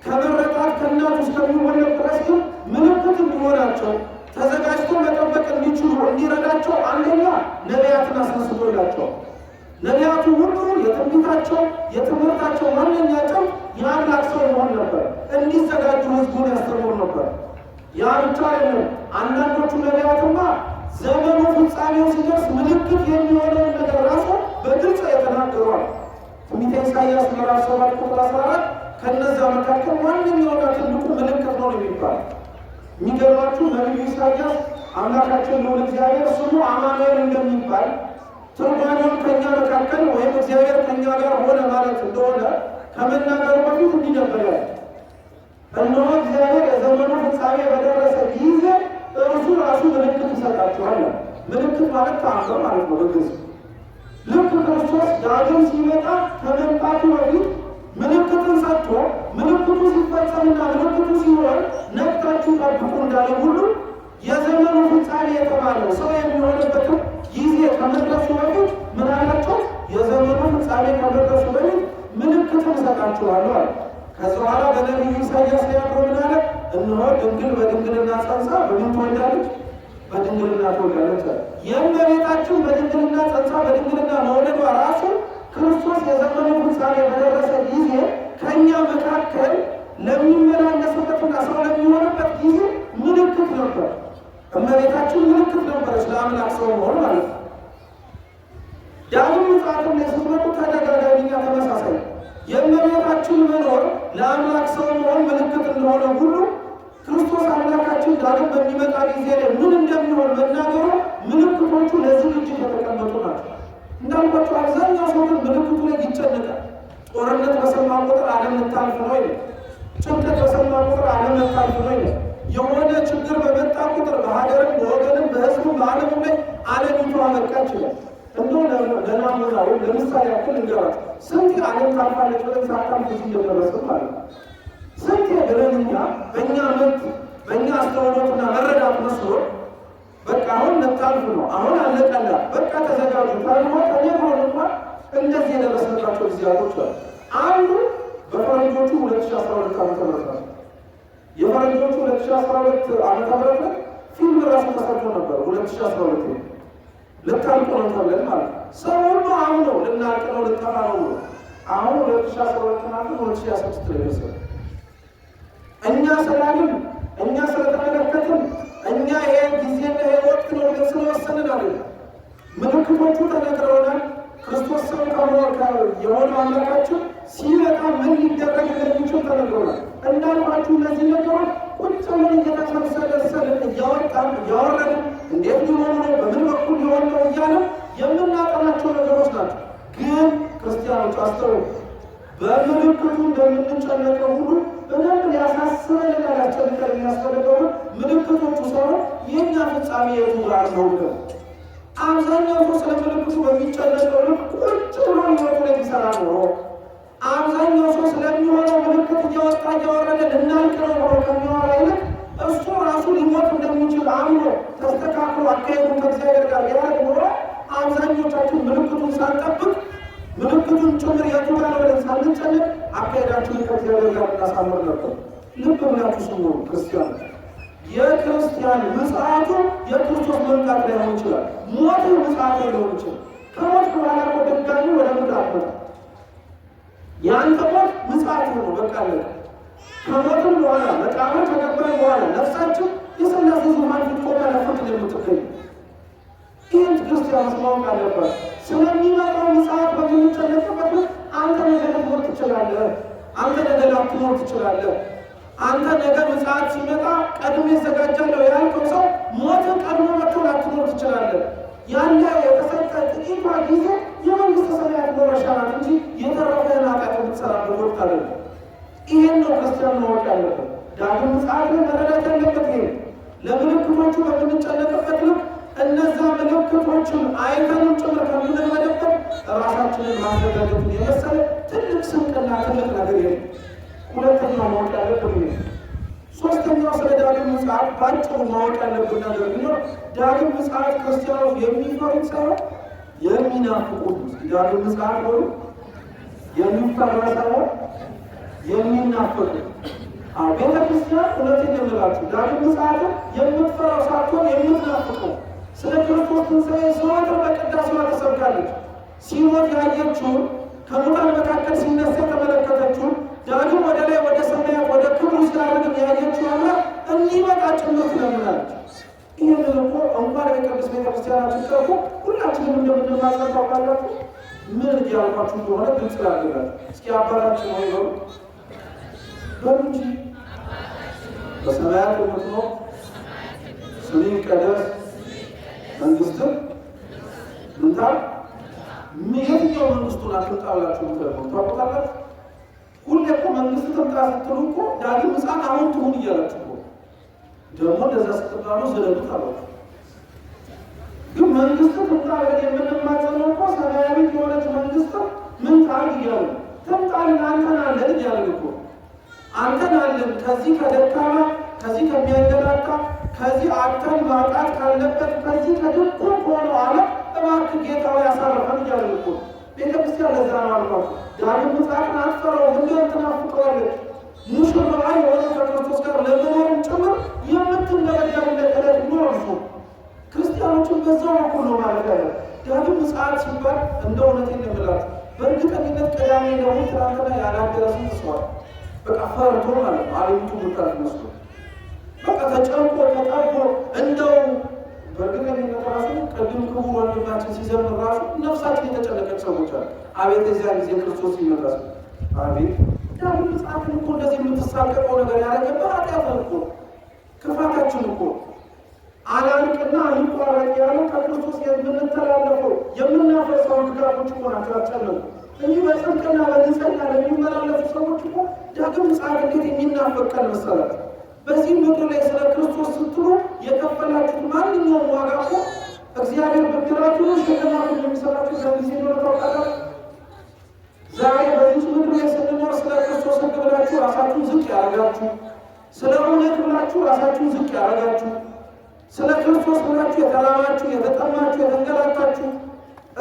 ከመረጣት ከእናቱ እስከሚወለድ ድረስ ግን ምልክት እንዲሆናቸው ተዘጋጅቶ መጠበቅ እንዲችሉ እንዲረዳቸው አንደኛ ነቢያትን አስነስቶላቸው። ነቢያቱ ሁሉ የትንቢታቸው የትምህርታቸው ዋነኛ ጭብጥ የአምላክ ሰው መሆን ነበር። እንዲዘጋጁ ህዝቡን ያስተምሩ ነበር። ያ ብቻ አይደለም። አንዳንዶቹ ነቢያትማ ዘመኑ ፍጻሜው ሲደርስ ምልክት የሚሆነውን ነገር ራሱ በግልጽ የተናገሯል። ትንቢተ ኢሳይያስ ምዕራፍ 7 ቁጥር 14 ከነዛ መካከል ዋነኛውና ትልቁ ምልክት ነው የሚባል። የሚገርማችሁ ነቢዩ ኢሳይያስ አምላካችን ነው እግዚአብሔር ስሙ አማኑኤል እንደሚባል ትርጓሜውን ከኛ መካከል ወይም እግዚአብሔር ከኛ ጋር ሆነ ማለት እንደሆነ ከመናገሩ በፊት እንዲህ ነበር ያለ፣ እነሆ እግዚአብሔር የዘመኑ ፍጻሜ በደረሰ ጊዜ እርሱ ራሱ ምልክት ይሰጣችኋል። ምልክት ማለት ተአምር ማለት ነው በግዕዝ። ልክ ክርስቶስ ዳግም ሲመጣ ከመምጣቱ በፊት ምልክትን ሰጥቶ ምልክቱ ሲፈጸምና ምልክቱ ሲሆን ነቅታችሁ ጠብቁ እንዳለ ሁሉ የዘመኑ ፍጻሜ የተባለው ሰው የሚሆንበትን ጊዜ ከመድረሱ በፊት ምን አላቸው? የዘመኑ ፍጻሜ ከመድረሱ በፊት ምልክትን እሰጣችኋለሁ አለ። ከዚህ በኋላ በነቢዩ ኢሳይያስ ላይ ያለው ምን አለ? እነሆ ድንግል በድንግልና ጸንሳ በምን ትወልዳለች? በድንግልና ትወልዳለች። የእመቤታችን በድንግልና ጸንሳ በድንግልና መውለዷ ራሱ ክርስቶስ የዘመኑ ፍጻሜ በደረሰ ጊዜ ከእኛ መካከል ለሚመላለስበትና ሰው ለሚሆንበት ጊዜ ምልክት ነበር። እመቤታችን ምልክት ነበረች ለአምላክ ሰው መሆን ማለት ነው። ዳግም ምጽአትም ላይ ስትመጡ ተደጋጋሚና ተመሳሳይ የእመቤታችን መኖር ለአምላክ ሰው መሆን ምልክት እንደሆነ ሁሉ ክርስቶስ አምላካችን ዳግም በሚመጣ ጊዜ ላይ ምን እንደሚሆን መናገሩ ምልክቶቹ ለዝግጅት የተቀመጡ ናቸው። እንዳልኳቸው አብዛኛው ሰው ግን ምልክቱ ላይ ይጨነቃል። ጦርነት በሰማ ቁጥር ዓለም ልታልፍ ነው ይላል። ጭንቀት በሰማ ቁጥር ዓለም ልታልፍ ነው ይላል። የሆነ ችግር በመጣ ቁጥር በሀገርም በወገንም በሕዝቡም በዓለምም ላይ ዓለሚቱ አመቃ ይችላል። እንደው ለናሙና ወይም ለምሳሌ ያክል እንገራቸው ስንት ዓለም ታልፋለች ብለን ሳታልፍ እዚህ እንደደረስን ማለት ነው። ስንት ብለን እኛ በእኛ መብት በእኛ አስተውሎትና መረዳት መስሎ በቃ አሁን ልታልፍ ነው፣ አሁን አለቀላ፣ በቃ ተዘጋጁ ታልሞ ተነግሮን እንኳን እንደዚህ የደረስንባቸው ጊዜያቶች አሉ። አንዱ በፈረንጆቹ 2012 ዓመተ ምህረት ነው። የፈረንጆቹ 2012 ዓመተ ምህረት ፊልም ራሱ ተሰርቶ ነበር። 2012 ልታልቅ ነው ተብለን ማለት ሰው ሁሉ አሁን ነው ልናልቅ ነው ልጠፋ ነው። አሁን 2012 ማለት 2016 ላይ ደረሰ። እኛ ስላልን እኛ ስለተመለከትን እኛ ይሄ ጊዜና ይሄ ወቅት ነው ግን ስለወሰንን አይደለም። ምልክቶቹ ተነግረውናል። ክርስቶስ ሰው የሆነ አምላካችን ሲመጣ ምን ሊደረግ እንደሚችል ተነግረውናል። እንዳልኳችሁ እነዚህ ነገሮች ቁጭ ምን እየተሰበሰበሰልን እያወጣን እያወረድን እንዴት ሊሆኑ ነው በምን በኩል ሊሆን ነው እያለ የምናጠናቸው ነገሮች ናቸው። ግን ክርስቲያኖች አስተው በምልክቱ እንደምንጨነቀው ሁሉ በደንብ ሊያሳስበንና ሊያስጨንቀን የሚያስፈልገው ምልክቶቹ ሳይሆን የእኛ ፍጻሜ የቱ ጋር ነው ነው። አብዛኛው ሰው ስለ ምልክቱ በሚጨነቀው ልክ ቁጭ ብሎ ህይወቱ ላይ ሊሰራ ነው። አብዛኛው ሰው ስለሚሆነው ምልክት እያወጣ እያወረደ ልናልቅ ነው ብሎ ከሚያወራ ይልቅ እሱ ራሱ ሊሞት እንደሚችል አምኖ ተስተካክሎ አካሄዱን ከእግዚአብሔር ጋር ሊያደርግ ኖሮ አብዛኞቻችን ምልክቱን ሳንጠብቅ ምልክቱን ጭምር የቱ ጋር ብለን ሳንጨነቅ አካሄዳችንን ከእግዚአብሔር ጋር እናሳምር ነበር። ልብ ብላችሁ ስሙ ክርስቲያኖች። የክርስቲያን ምጽአቱ የክርስቶስ መምጣት ላይሆን ይችላል። ሞቱ ምጽአት ሊሆን ይችላል። ከሞት በኋላ እኮ ድጋሚ ወደ ምድር አትመጣም። የአንተ ሞት ምጽአት ነው፣ በቃ አለቀ። ከሞትም በኋላ መቃብር ከገባን በኋላ ነፍሳችን የሥላሴ ዙፋን ፊት ቆማ ለፍርድ የምትገኝ። ይህን ክርስቲያኖች ማወቅ አለባት። ስለሚመጣው ምጽአት በምንጨነቅበት አንተ ነገ ልትሞት ትችላለህ፣ አንተ ነገ ላትሞት ትችላለህ። አንተ ነገ ምጽአት ሲመጣ ቀድሞ ይዘጋጃለሁ ያልከው ሰው ሞትን ቀድሞ መጥቶ ላትሞት ትችላለህ። ያለ የተሰጠ ጥቂቷ ጊዜ የመንግስተ ሰማያት መውረሻ ናት እንጂ የተረፈህን ኃጢአት የምትሰራበት ወቅት አይደለም። ይሄን ነው ክርስቲያን ማወቅ ያለበት። ዳግም ምጽአት መረዳት ያለበት ይሄ። ለምልክቶቹ በምንጨነቅበት ልክ እነዛ ምልክቶችን አይተንም ጭምር ከምንመለከት ራሳችንን ማዘጋጀቱን የመሰለ ትልቅ ስንቅና ትልቅ ነገር የለም። ሁለተኛው ማወቅ ያለብን ይሄ። ሶስተኛው ስለ ዳግም ምጽአት ባጭሩ ማወቅ ያለብን ነገር ቢኖር ዳግም ምጽአት ክርስቲያኖች የሚፈሩት ሳይሆን የሚናፍቁት። ዳግም ምጽአት ሆኖ የሚፈራ ሳይሆን የሚናፍቁት። ቤተ ክርስቲያን እውነቴን የምላችሁ ዳግም ምጽአት የምትፈራው ሳትሆን የምትናፍቀው። ስለ ክርስቶስ ትንሣኤ ዘወትር በቅዳሴዋ ተሰብካለች። ሲሞት ያየችውን ከሙታን መካከል ሲነሳ የተመለከተችውን ዳግም ወደ ላይ ወደ ሰማያት ወደ ክብሩ ሲያደርግ ያየችው አምላክ እንዲመጣ ጭምር ትለምናለች። ይህንን እኮ እንኳን የቅዱስ ቤተክርስቲያናችን ቀርቶ ሁላችንም እንደምንማጸን ታውቃላችሁ። ምን እያልኳችሁ እንደሆነ ግልጽ ላድርጋል። እስኪ አባታችን ሆይ በሉ እንጂ በሰማያት የምትኖር ስምህ ይቀደስ መንግስትህ ምንታ የትኛው መንግስቱን አትምጣ ብላችሁ ምትለቁ ታውቁታላችሁ። ሁሌ እኮ መንግስት ትምጣ ስትሉ እኮ ዳግም ምጽአት አሁን ትሁን እያላችሁ እኮ ደግሞ እንደዛ ስትባሉ ዘለሉት አሏችሁ። ግን መንግስት ትምጣ ብለን የምንማጸነው እኮ ሰማያዊት የሆነች መንግስት ምን ታርግ እያሉ ትምጣልን አንተን አለን እያለን እኮ አንተን አለን ከዚህ ከደካማ ከዚህ ከሚያንገላታ ከዚህ አተን ማጣት ካለበት ከዚህ ከድቁም ከሆነው ዓለም እባክህ ጌታው ያሳርፈን እያለን እኮ ቤተክርስቲያን ለዛ ነው አልኳችሁ። ዳግም ምጽአትን አትፈራውም፣ እንዲያውም ትናፍቀዋለች። ሙሽራዋ የሆነ ከክርስቶስ ጋር ለመኖር ጭምር የምትንገበገብለት ዕለት ኖር እሱ ክርስቲያኖችን በዛው በኩል ነው ማለት ያለ። ዳግም ምጽአት ሲባል እንደ እውነቴን ነው የምላችሁ በእርግጠኝነት ቀዳሜ ነው ትናንትና ያላደረሱን ተስዋል በቃ ፈርቶ ማለት ነው አለሚቱ ምጣት መስሎ በቃ ተጨንቆ ተጠቦ እንደው በእርግጠኝነት ራሱ ቅድም ክቡር ወንድማችን ሲዘምር ራሱ ነፍሳችን የተጨነቀች ሰዎች አሉ። አቤት የዚያ ጊዜ ክርስቶስ ሲመለስ አቤት ዳግም ምጽአትን እኮ እንደዚህ የምትሳቀቀው ነገር ያደረገበት ኃጢአት እኮ ክፋታችን እኮ አላልቅና አልቋረጥ ያለው ከክርስቶስ የምንተላለፈው የምናፈርሰው ድጋፎች እኮ ናቸው ያስጨነቁ እንጂ በጽድቅና በንጽሕና ለሚመላለሱ ሰዎች እኮ ዳግም ምጽአት እንዴት የሚናፈቀን መሰላችሁ? በዚህ ምድር ላይ ስለ ክርስቶስ ስትሉ የከፈላችሁት ማንኛውም ዋጋ እኮ እግዚአብሔር ብድራችሁን ሽልማቱን የሚሰጣችሁ ከጊዜ ኖር ታውቃላችሁ። ዛሬ በዚህ ምድር ላይ ስንኖር ስለ ክርስቶስ ሕግ ብላችሁ ራሳችሁን ዝቅ ያደረጋችሁ፣ ስለ እውነት ብላችሁ ራሳችሁን ዝቅ ያደረጋችሁ፣ ስለ ክርስቶስ ብላችሁ የተራባችሁ፣ የተጠማችሁ፣ የተንገላታችሁ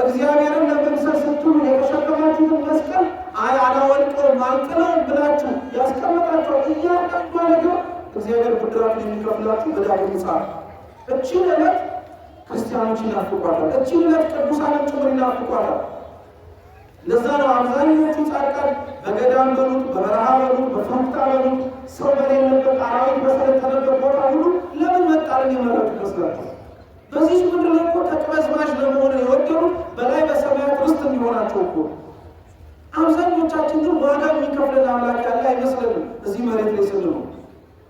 እግዚአብሔርን ለመምሰል ስትሉ የተሸከማችሁትን መስቀል አላወልቀውም አልጥለውም ብላችሁ ያስቀመጣችሁ እያንዳንዷ ነገር እግዚአብሔር ብድራቱን የሚከፍላችሁ በዳግም ምጽአት። እቺን ዕለት ክርስቲያኖች ይናፍቋታል። እቺን ዕለት ቅዱሳንም ጭምር ይናፍቋታል። ለዛ ነው አብዛኞቹ ጻድቃን በገዳም በሉት በበረሃ በሉት በፈንታ በሉት ሰው በሌለበት አራዊት በሰለጠነበት ቦታ ሁሉ ለምን መጣልን የመረጡ ይመስላችሁ? በዚህ ምድር ላይ እኮ ተቅበዝባዥ ለመሆን የወደዱ በላይ በሰማያት ውስጥ እንዲሆናቸው እኮ አብዛኞቻችን ግን ዋጋ የሚከፍለን አምላክ ያለ አይመስለንም። እዚህ መሬት ላይ ስንኖር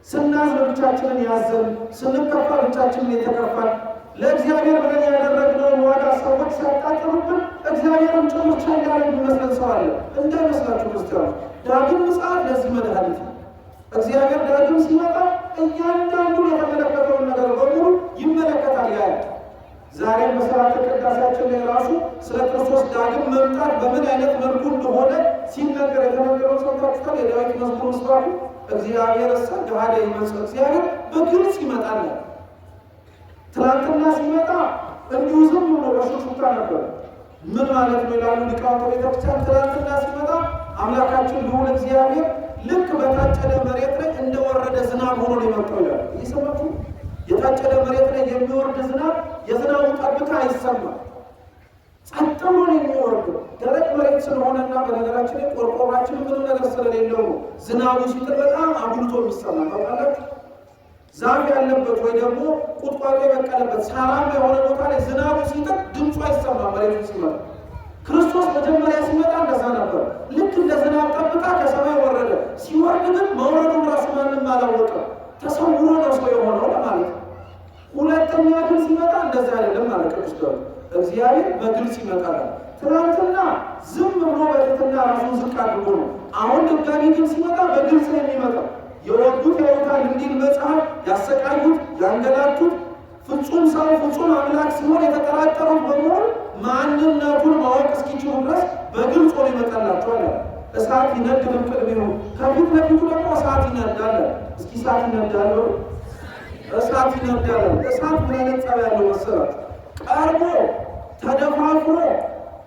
ስናዝን ብቻችንን ያዘን፣ ስንከፋ ብቻችንን የተከፋን ለእግዚአብሔር ብለን ያደረግነውን ዋጋ ሰዎች ሲያቃጥሉብን እግዚአብሔርን ጭምር ቻይ ያለ የሚመስለን ሰው አለ። እንዳይመስላችሁ ክርስቲያኖች፣ ዳግም ምጽአት ለዚህ መድኃኒት ነው። እግዚአብሔር ዳግም ሲመጣ እያንዳንዱ የተመለከተውን ነገር በሙሉ ይመለከታል። ያ ዛሬ በሥርዓተ ቅዳሴያችን ላይ ራሱ ስለ ክርስቶስ ዳግም መምጣት በምን አይነት መልኩ እንደሆነ ሲነገር የተነገረው ሰምታችኋል። የዳዊት መዝሙር ምስባኩ እግዚአብሔር እሰ ገሃደ ይመጽእ፣ እግዚአብሔር በግልጽ ይመጣል። ትናንትና ሲመጣ እንዲሁ ዝም ብሎ በሹክሹክታ ነበር። ምን ማለት ነው ይላሉ ሊቃውንተ ቤተክርስቲያን። ትናንትና ሲመጣ አምላካችን ልዑል እግዚአብሔር ልክ በታጨደ መሬት ላይ እንደወረደ ዝናብ ሆኖ ነው የመጣው ይላል። ይሰማችሁ? የታጨደ መሬት ላይ የሚወርድ ዝናብ የዝናቡ ጠብታ አይሰማም፣ ጸጥ ብሎ ነው የሚወርደው። ደረቅ መሬት ስለሆነና በነገራችን ላይ ቆርቆሯችን ምንም ነገር ስለሌለው ነው ዝናቡ ሲጥል በጣም አጉልቶ የሚሰማ ታውቃላችሁ። ዛፍ ያለበት ወይ ደግሞ ቁጥቋጦ የበቀለበት ሳራማ የሆነ ቦታ ላይ ዝናቡ ሲጥል ድምፁ አይሰማም መሬቱ ሲመጣ። ክርስቶስ መጀመሪያ ሲመጣ እንደዛ ነበር። ልክ እንደ ዝናብ ጠብታ ከሰማይ ወረደ። ሲወርድ ግን መውረዱን ራሱ ማንም አላወቀም፣ ተሰውሮ ነው ሰው የሆነው ለማለት ነው። ሁለተኛ ግን ሲመጣ እንደዛ አይደለም ማለት ቅዱስ ዳዊት እግዚአብሔር በግልጽ ይመጣል። ትናንትና ዝም ብሎ በትህትና ራሱን ዝቅ አድርጎ ነው። አሁን ድጋሚ ግን ሲመጣ በግልጽ ነው የሚመጣው። የወጉት ያዩታል እንዲል መጽሐፍ ያሰቃዩት ያንገላቱት ፍጹም ሰው ፍጹም አምላክ ሲሆን የተጠራጠሩት በመሆን ማንነቱን ማወቅ እስኪችሉ ድረስ በግልጽ ሆኖ ይመጣላቸዋል። እሳት ይነድም ቅድሜው፣ ከፊት ለፊቱ ደግሞ እሳት ይነዳል። እስኪ እሳት ይነዳል፣ እሳት ይነዳል። እሳት ምን አይነት ጸባይ ያለው መሰላችሁ? ቀርቦ ተደፋፍሮ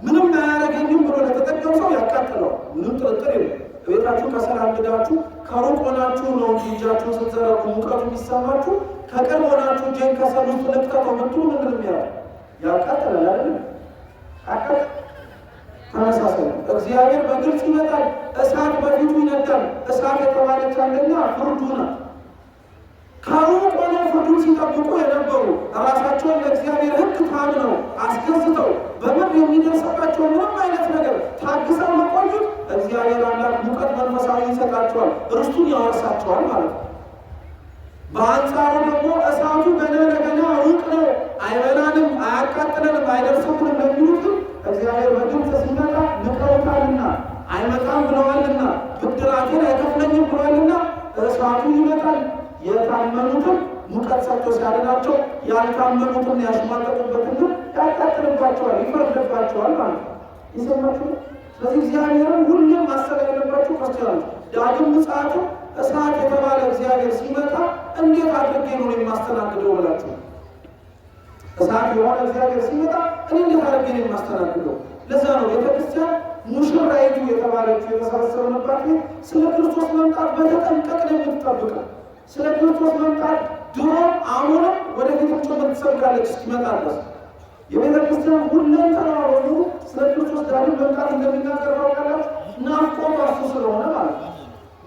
ምንም አያረገኝም ብሎ ለተጠቀም ሰው ያቃጥለው፣ ምንም ጥርጥር የለም። ቤታችሁ ከሰል አንድዳችሁ ከሩቅ ሆናችሁ ነው እጃችሁን ስትዘረጉ ሙቀቱ የሚሰማችሁ። ከቅርብ ሆናችሁ እጄን ከሰል ውስጥ ልክተተው ብትሉ ምንድን ነው ያቃጥላል አይደል? ተመሳሳይ ነው። እግዚአብሔር በግልጽ ይመጣል፣ እሳት በፊቱ ይነዳል። እሳት የተባለች አንደኛ ፍርዱ ነው። ከሩቅ ሆነው ፍርዱን ሲጠብቁ የነበሩ ራሳቸውን ለእግዚአብሔር ሕግ ታምነው አስገዝተው በምድር የሚደርስባቸው ምንም አይነት ነገር ታግሰው መቆዩት እግዚአብሔር አምላክ ሙቀት መንፈሳዊ ይሰጣቸዋል፣ ርስቱን ያወርሳቸዋል ማለት ነው። በአንጻሩ ደግሞ እሳቱ ገና ለገና ሩቅ ነው፣ አይበላንም፣ አያቃጥለንም፣ አይደርስብንም ለሚሉትም እግዚአብሔር በግልጽ ሲመጣ ንቀውታልና አይመጣም ብለዋልና ብድራቴን አይከፍለኝም ብለዋልና እሳቱ ይመጣል። የታመኑትን ሙቀት ሰጥቶ ሲያድናቸው ያልታመኑትን ያሽማቀቁበትን ያቃጥልባቸዋል፣ ይፈርድባቸዋል ማለት ነው። ይሰማችሁ። ስለዚህ እግዚአብሔርን ሁሌም ማሰብ ያለባችሁ ክርስቲያኖች ዳግም ምጽአቱ እሳት የተባለ እግዚአብሔር ሲመጣ እንዴት አድርጌ ነው የማስተናግደው ብላችሁ እሳት የሆነ እግዚአብሔር ሲመጣ እኔ እንዴት አድርጌ ነው የማስተናግደው? ለዛ ነው ቤተክርስቲያን ሙሽራይቱ የተባለችው የተሰበሰብንባት ቤት ስለ ክርስቶስ መምጣት በተጠንቀቅ ነው የምትጠብቀው። ስለ ክርስቶስ መምጣት ድሮ አሁንም ወደፊትም ጭምር ትሰብካለች እስኪመጣ ድረስ። የቤተክርስቲያን ሁለንተናዋ በሙሉ ስለ ክርስቶስ ዳግም መምጣት እንደሚናገር ታውቃላችሁ። ናፍቆቷ እሱ ስለሆነ ማለት ነው።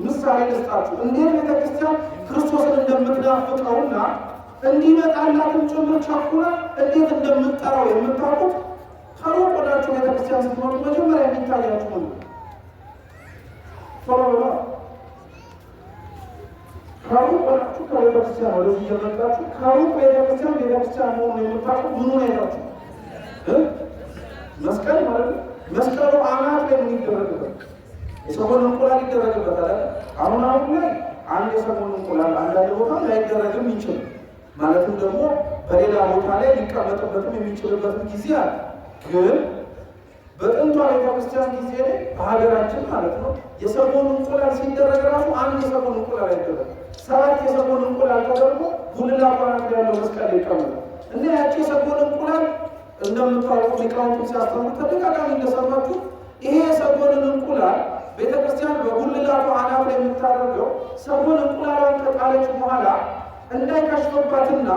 ምሳሌ ልስጣችሁ እንዴት ቤተክርስቲያን ክርስቶስን እንደምትናፍቀውና እንዲመጣላትም ጭምር ቻኩላ እንዴት እንደምትጠራው የምታውቁት ከሩቅ ሆናችሁ ቤተክርስቲያን ስትመጡ መጀመሪያ የሚታያችሁ ነው። ከሩቅ ሆናችሁ ከቤተክርስቲያን ወደዚህ እየመጣችሁ ከሩቅ ቤተክርስቲያን መሆኑን የምታውቁት ምኑ ነው ያላችሁ? መስቀል ማለት ነው። መስቀሉ አናት ላይ የሚደረግበት የሰጎን እንቁላል ይደረግበታል። አሁን ላይ አንድ የሰጎን እንቁላል አንዳንድ ቦታ ላይደረግም ይችላል። ማለትም ደግሞ በሌላ ቦታ ላይ ሊቀመጥበትም የሚችልበትም ጊዜ አለ። ግን በጥንቷ ቤተክርስቲያን ጊዜ ላይ በሀገራችን ማለት ነው የሰጎን እንቁላል ሲደረግ ራሱ አንድ የሰጎን እንቁላል አይደረግ፣ 7 የሰጎን እንቁላል ተደርጎ ጉልላቷ ያለው መስቀል ይቀመጣል እና ያቺ የሰጎን እንቁላል እንደምታውቁ ሊቃውንቱ ሲያስተምሩ ተደጋጋሚ እንደሰማችሁ ይሄ የሰጎንን እንቁላል ቤተክርስቲያን በጉልላቷ አናት ላይ የምታደርገው ሰጎን እንቁላሏን ከጣለች በኋላ እንዳይከሽፍባትና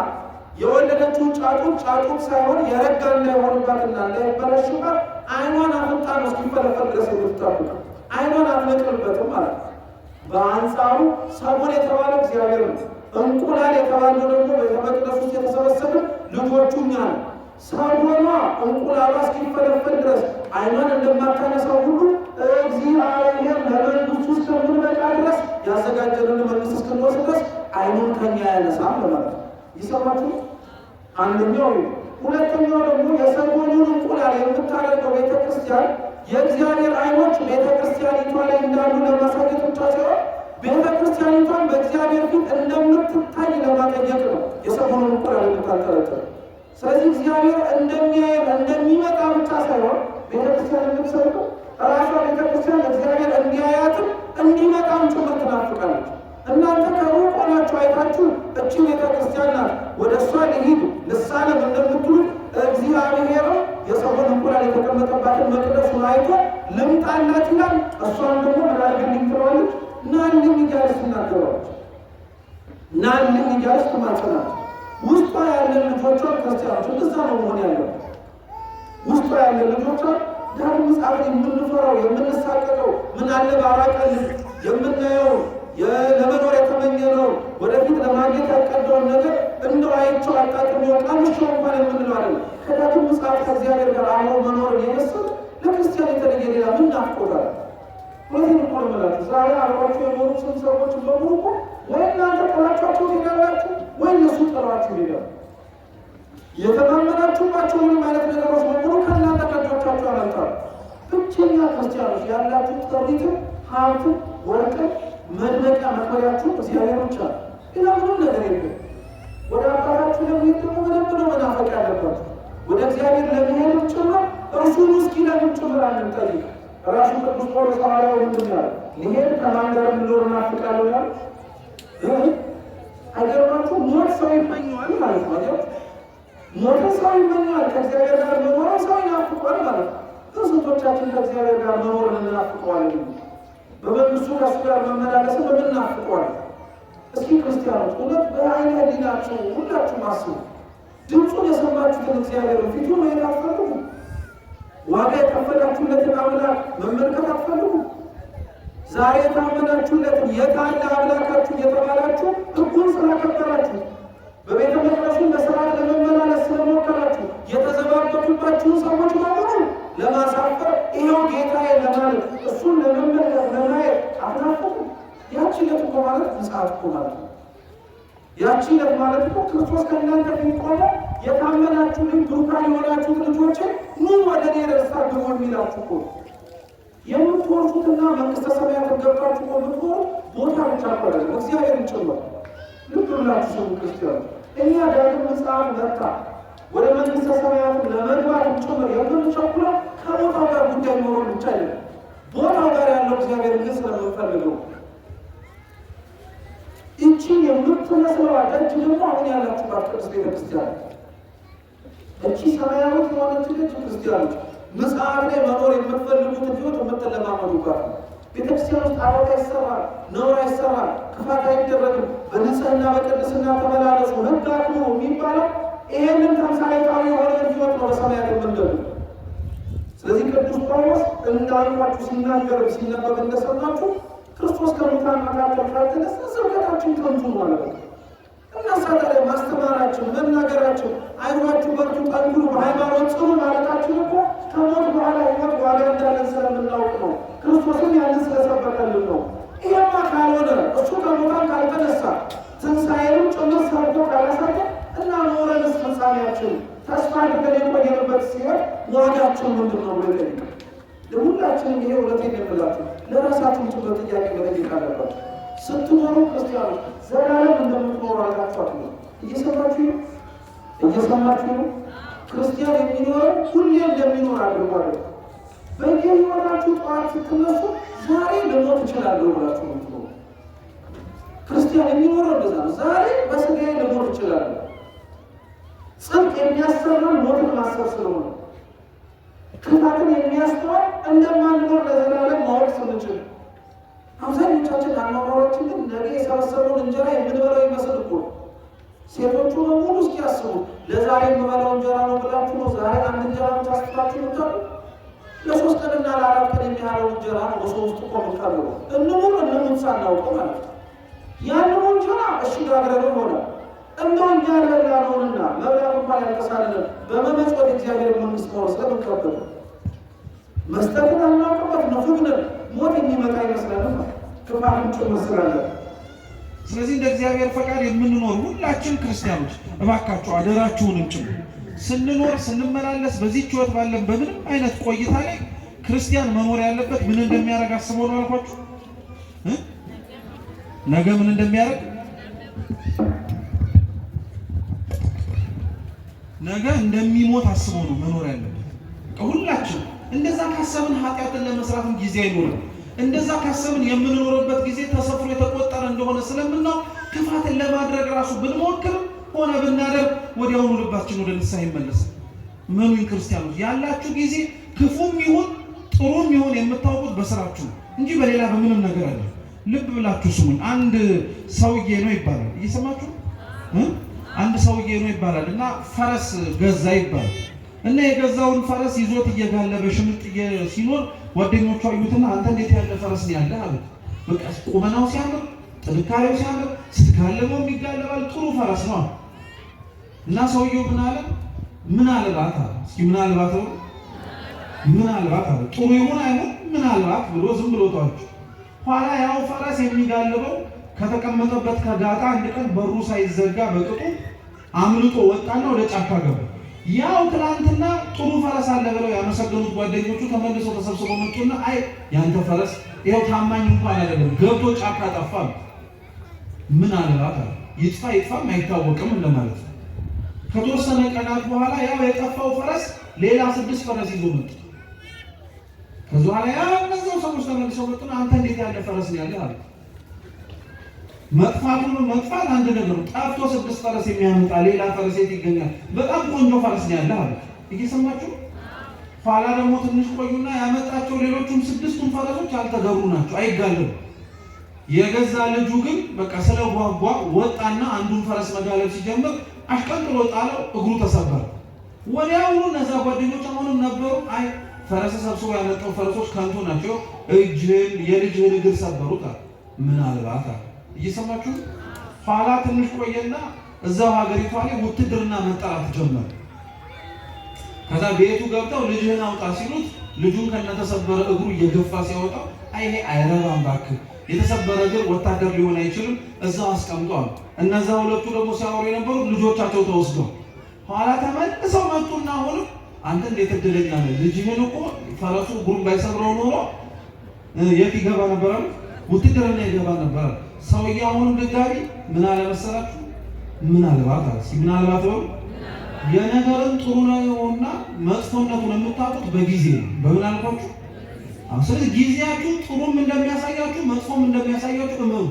የወለደችውን ጫጩት ሳይሆን የረጋ እንዳይሆንባትና እንዳይበላሽባት አይኗን አፍጣ ነው እስኪፈለፈል ድረስ የምትጠብቀው። አይኗን አትነቅልበትም ማለት ነው። በአንጻሩ ሰጎን የተባለ እግዚአብሔር ነው። እንቁላል የተባለው ደግሞ በመቅደስ ውስጥ የተሰበሰብን ልጆቹ እኛ ነው። ሰጎኗ እንቁላሏ እስኪፈለፈል ድረስ አይኗን እንደማታነሳው ሁሉ እግዚአብሔር ለመንግስቱ እስከምንመጣ ድረስ ያዘጋጀልን መንግስት እስክንወስድ ድረስ አይኑን ከኛ ያነሳም ለማለት ነው። ይሰማችሁ? አንደኛው። ሁለተኛው ደግሞ የሰጎኑን እንቁላል የምታደርገው ቤተክርስቲያን የእግዚአብሔር አይኖች ቤተክርስቲያኒቷ ላይ እንዳሉ ለማሳየት ብቻ ሳይሆን ቤተክርስቲያኒቷን በእግዚአብሔር ፊት እንደምትታይ ለማጠየቅ ነው የሰጎኑን እንቁላል የምታንጠለጥለው። ስለዚህ እግዚአብሔር እንደሚያየን እንደሚመጣ ብቻ ሳይሆን ቤተክርስቲያን የምትሰብከው ራሷ ቤተክርስቲያን እግዚአብሔር እንዲያያትም እንዲመጣም ጭምር ትናፍቃለች። እናንተ ከሩቅ ሆናችሁ አይታችሁ እቺ ቤተክርስቲያን ናት ወደ እሷ ልሂድ ልሳለም እንደምትሉት እግዚአብሔር የሰጎን እንቁላል የተቀመጠባትን መቅደሱን አይቶ ልምጣላት ይላል። እሷን ደግሞ ምናልግልኝ ትለዋለች። ናልኝ እያለች ትናገረዋለች። ናልኝ እያለች ትማጸናለች። ውስጧ ያለን ልጆቿን ክርስቲያኖች እንደዛ ነው መሆን ያለው። ውስጧ ያለን ልጆቿን ዳግም ምጽአት የምንፈራው የምንሳቀቀው ምን አለ ባራቀል የምናየው ለመኖር የተመኘነው ወደፊት ለማግኘት ያቀደውን ነገር እንደው አይቼው አጣጥሜው ቀምሼው እንኳን የምንለው አይደለም። ከዳግም ምጽአት ከእግዚአብሔር ጋር አብሮ መኖርን የመሰለ ለክርስቲያን የተለየ ሌላ ምን ናፍቆታል? ወይም እኮ ነው የምላችሁ ዛሬ አብሯችሁ የኖሩ ሰዎች በሙሉ እኮ ወይ እናንተ ጥላችኋቸው ትሄዳላችሁ ወይ እነሱ ጥሏችሁ ይሄዳሉ። የተማመናችሁባቸው ምንም አይነት ነገሮች በሙሉ ከእናንተ ከእጆቻችሁ ያመልጣሉ። ብቸኛ ክርስቲያኖች ያላችሁ ጥሪትም ሀብትም ወርቅም መድመቂያ መክበሪያችሁ እግዚአብሔር ብቻ ነው። ሌላ ምንም ነገር የለም። ወደ አባታችሁ ለመሄድ ደግሞ በደንብ ነው መናፈቅ ያለባችሁ። ወደ እግዚአብሔር ለመሄድም ጭምር እርሱን እስኪለንም ጭምር አንጠይቅ። ራሱ ቅዱስ ጳውሎስ ሐዋርያው ምንድን ያለ ሊሄድ ከማን ጋር እንድኖር እናፍቃለሁ ያለ አይገርማችሁ? ሞት ሰው ይመኘዋል ማለት ነው። ሞት ሰው ይመኘዋል፣ ከእግዚአብሔር ጋር መኖር ሰው ይናፍቋል ማለት ነው። ስንቶቻችን ከእግዚአብሔር ጋር መኖር እንናፍቀዋለን? በመንግስቱ ከእሱ ጋር መመላለስን በምናፍቀዋለን? እስኪ ክርስቲያኖች እውነት በዓይነ ሕሊናችሁ ሁላችሁም አስቡ። ድምፁን የሰማችሁትን እግዚአብሔርን ፊቱ ማየት አትፈልጉ? ዋጋ የከፈላችሁለትን አምላክ መመልከት አትፈልጉም? ዛሬ የታመናችሁለትን የታለ አምላካችሁ እየተባላችሁ ሕጉን ስላከበራችሁ በቤተ መቅደሱ በሥርዓት ለመመላለስ ስለሞከራችሁ የተዘባበቱባችሁን ሰዎች በሙሉ ለማሳፈር ይኸው ጌታዬ ለማለት እሱን ለመመልከት ለማየት አትናፍቁም? ያቺ ዕለት እኮ ማለት ምጽአት እኮ ማለት ነው። ያቺ ዕለት ማለት እኮ ክርስቶስ ከእናንተ ፊት ቆሞ የታመናችሁልኝ ብሩካን የሆናችሁት ልጆቼ ኑ ወደ እኔ ደስታ ግቡ የሚላችሁ እኮ የምትወርሱትና መንግሥተ ሰማያትን ገብታችሁ እኮ የምትኖሩ ቦታ ብቻ እኮ አይደለም፣ እግዚአብሔርን ጭምር። ልብ ብላችሁ ስሙ ክርስቲያኖች። እኛ ዳግም ምጽአት መጣ ወደ መንግሥተ ሰማያትን ለመግባት ጭምር የምንቸኩለው ከቦታው ጋር ጉዳይ ኖሮን ብቻ አይደለም፣ ቦታው ጋር ያለው እግዚአብሔር ግን ስለምንፈልገው እቺን የምትመስለው ደጅ ደግሞ አሁን ያላችሁባት ቅድስት ቤተክርስቲያን እቺ ሰማያዊት የሆነች ልጅ ክርስቲያኖች ምጽአት ላይ መኖር የምትፈልጉትን ሕይወት የምትለማመዱባት ነው። ቤተክርስቲያን ውስጥ ጣዖት አይሰራም፣ ነውር አይሰራም፣ ክፋት አይደረግም፣ በንጽህና በቅድስና ተመላለሱ፣ ሕግ አክብሩ የሚባለው ይሄንን ተምሳሌታዊ የሆነ ሕይወት ነው በሰማያት የምንደሉ። ስለዚህ ቅዱስ ጳውሎስ እንዳልኳችሁ ሲናገር ሲነበብ እንደሰማችሁ ክርስቶስ ከሙታን መካከል ካልተነሳ ስብከታችን ከንቱ ነው ማለት ነው። እናሳ ታዲያ ማስተማራችን መናገራችን አይዟችሁ በርቱ ጠንክሩ በሃይማኖት ጽኑ ማለታችን እኮ ከሞት በኋላ ሕይወት ዋጋ እንዳለን ስለምናውቅ ነው። ክርስቶስም ያንን ስለሰበከልን ነው። ይሄማ ካልሆነ እሱ ከሙታን ካልተነሳ ትንሣኤንም ጭምር ሰርቶ ካላሳየ እና ኖረንስ ፍጻሜያችን ተስፋ አድርገን የቆየንበት ሲሆን ዋጋችን ምንድን ነው ብለ ለሁላችንም ይሄ እውነቴን የምላችሁ ለራሳችሁን ጭምር ጥያቄ መጠየቅ አለባችሁ። ስትኖሩ ክርስቲያኖች ዘላለም እንደምትኖሩ አድርጋችሁ አትኖሩ። እየሰማችሁ ነው? እየሰማችሁ ነው? ክርስቲያን የሚኖረው ሁሌ እንደሚኖር አድርጓል። በየህይወታችሁ ጠዋት ስትነሱ ዛሬ ልሞት እችላለሁ ብላችሁ ነው የምትኖሩ። ክርስቲያን የሚኖረው እንደዛ ነው። ዛሬ በስጋዬ ልሞት እችላለሁ። ጽድቅ የሚያሰራን ሞትን ማሰብ ስለሆነ ክፋትን የሚያስተዋል እንደማንኖር ለዘላለም ማወቅ ስንችል አብዛኞቻችን አኗኗራችን ግን ነገ የሰበሰበውን እንጀራ የምንበላው ይመስል እኮ ሴቶቹ በሙሉ እስኪያስቡ ለዛሬ የምበላው እንጀራ ነው ብላችሁ ነው ዛሬ አንድ እንጀራ ብቻ አስጥታችሁ ምታሉ። ለሶስት ቀንና ለአራት ቀን የሚያለው እንጀራ ነው በሶስት እኮ ምታሉ። እንሙር እንሙት ሳናውቅ ማለት ነው። ያንኑ እንጀራ እሺ ጋግረን ሆነ እንደው እኛ ያልበላነውንና መብላት እንኳን ያልተሳለን በመመጽወት እግዚአብሔር መንግሥት መውረስ ስለምንቀበል መስጠትን አናውቅበት ነፉግነን ሞት የሚመጣ ይመስላል። ክፋትን ጭምር ስላለን ስለዚህ እንደ እግዚአብሔር ፈቃድ የምንኖር ሁላችን ክርስቲያኖች እባካችሁ አደራችሁንም ጭምር ስንኖር ስንመላለስ በዚህ ሕይወት ባለን በምንም አይነት ቆይታ ላይ ክርስቲያን መኖር ያለበት ምን እንደሚያደርግ አስቦ ነው አልኳችሁ። ነገ ምን እንደሚያደርግ ነገ እንደሚሞት አስቦ ነው መኖር ያለበት ሁላችን። እንደዛ ካሰብን ኃጢአትን ለመስራትም ጊዜ አይኖርም። እንደዛ ካሰብን የምንኖርበት ጊዜ ተሰፍሮ የተቆጠረ እንደሆነ ስለምናውቅ ክፋትን ለማድረግ ራሱ ብንሞክርም ሆነ ብናደርግ ወዲያውኑ ልባችን ወደ ንስሐ ይመለሳል። መኑኝ ክርስቲያኖች ያላችሁ ጊዜ ክፉም ይሁን ጥሩም ይሁን የምታውቁት በስራችሁ ነው እንጂ በሌላ በምንም ነገር አለ። ልብ ብላችሁ ስሙኝ። አንድ ሰውዬ ነው ይባላል። እየሰማችሁ አንድ ሰውዬ ነው ይባላል እና ፈረስ ገዛ ይባላል እና የገዛውን ፈረስ ይዞት እየጋለበ ሽምጥ ሲኖር ጓደኞቹ አዩትና አንተ እንዴት ያለ ፈረስ ነው ያለህ አሉት። በቃ ቁመናው ሲያምር፣ ጥንካሬው ሲያምር፣ ስትጋለበው የሚጋለባል ጥሩ ፈረስ ነው እና ሰውየው ምን አለ? ምናልባት አለ። እስኪ ምናልባት ነው ምናልባት አለ። ጥሩ ይሁን አይሁን ምናልባት ብሎ ዝም ብሎ ተዋቸው። ኋላ ያው ፈረስ የሚጋለበው ከተቀመጠበት ከጋጣ አንድ ቀን በሩ ሳይዘጋ በቅጡ አምልጦ ወጣና ወደ ጫካ ገባ። ያው ትናንትና ጥሩ ፈረስ አለ ብለው ያመሰገኑት ጓደኞቹ ተመልሰው ተሰብስበው መጡና አይ ያንተ ፈረስ ይኸው ታማኝ እንኳን አይደለም ገብቶ ጫካ ጠፋ። ምናልባት አለ። ይጥፋ ይጥፋም አይታወቅም እንደማለት ነው። ከተወሰነ ቀናት በኋላ ያው የጠፋው ፈረስ ሌላ 6 ፈረስ ይዞ መጣ። ከዛ በኋላ ያው እነዛው ሰዎች ተመልሰው መጡና አንተ እንዴት ያለ ፈረስ ነው ያለህ አለ። መጥፋቱን መጥፋት አንድ ነገር ነው። ጠፍቶ 6 ፈረስ የሚያመጣ ሌላ ፈረስ የት ይገኛል? በጣም ቆንጆ ፈረስ ነው ያለህ አለ። እየሰማችሁ ኋላ ደግሞ ትንሽ ቆዩና ያመጣቸው ሌሎቹም 6ቱም ፈረሶች አልተገሩ ናቸው፣ አይጋለቡ። የገዛ ልጁ ግን በቃ ስለጓጓ ወጣና አንዱን ፈረስ መጋለብ ሲጀምር አሽቀንጥሮ ጣለው፣ እግሩ ተሰበረ። ወዲያውኑ እነዛ ጓደኞች አሁንም ነበሩ። አይ ፈረስ ሰብስቦ ያመጣው ፈረሶች ከንቱ ናቸው፣ እጅህን የልጅህን እግር ሰበሩት አለ። ምናልባት አለ። እየሰማችሁ ኋላ ትንሽ ቆየና እዛው ሀገሪቷ ላይ ውትድርና መጠራት ጀመረ። ከዛ ቤቱ ገብተው ልጅህን አውጣ ሲሉት ልጁን ከነተሰበረ እግሩ እየገፋ ሲያወጣው ይሄ አይረባም እባክህ፣ የተሰበረ እግር ወታደር ሊሆን አይችልም፣ እዛው አስቀምጧል። እነዛ ሁለቱ ደግሞ ሲያወሩ የነበሩት ልጆቻቸው ተወስደው ኋላ ተመልሰው መጡና አሁን አንተ እንዴት እድለኛ ነህ፣ ልጅህን እኮ ፈረሱ እግሩን ባይሰብረው ኖሮ የት ይገባ ነበር? ውትድርና ይገባ ነበር። ሰውዬው አሁንም ድጋሚ ምን አለ መሰላችሁ? ምናልባት አለ። ምናልባት ነው የነገርን ጥሩ ነውና መጥፎነቱን የምታውቁት በጊዜ ነው። በምን አልኳችሁ? ስለዚህ ጊዜያችሁ ጥሩም እንደሚያሳያችሁ መጥፎም እንደሚያሳያችሁ እመኑ።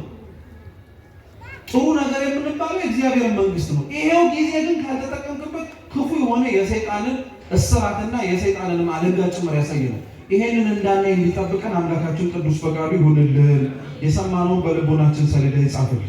ጥሩ ነገር የምንባለው የእግዚአብሔር መንግስት ነው። ይሄው ጊዜ ግን ካልተጠቀምክበት ክፉ የሆነ የሰይጣንን እስራትና የሰይጣንንም አለንጋ ጭምር ያሳየናል። ይሄንን እንዳናይ እንዲጠብቀን አምላካችን ቅዱስ ፈቃዱ ይሁንልን። የሰማነውን በልቦናችን ሰሌዳ ይጻፍልን።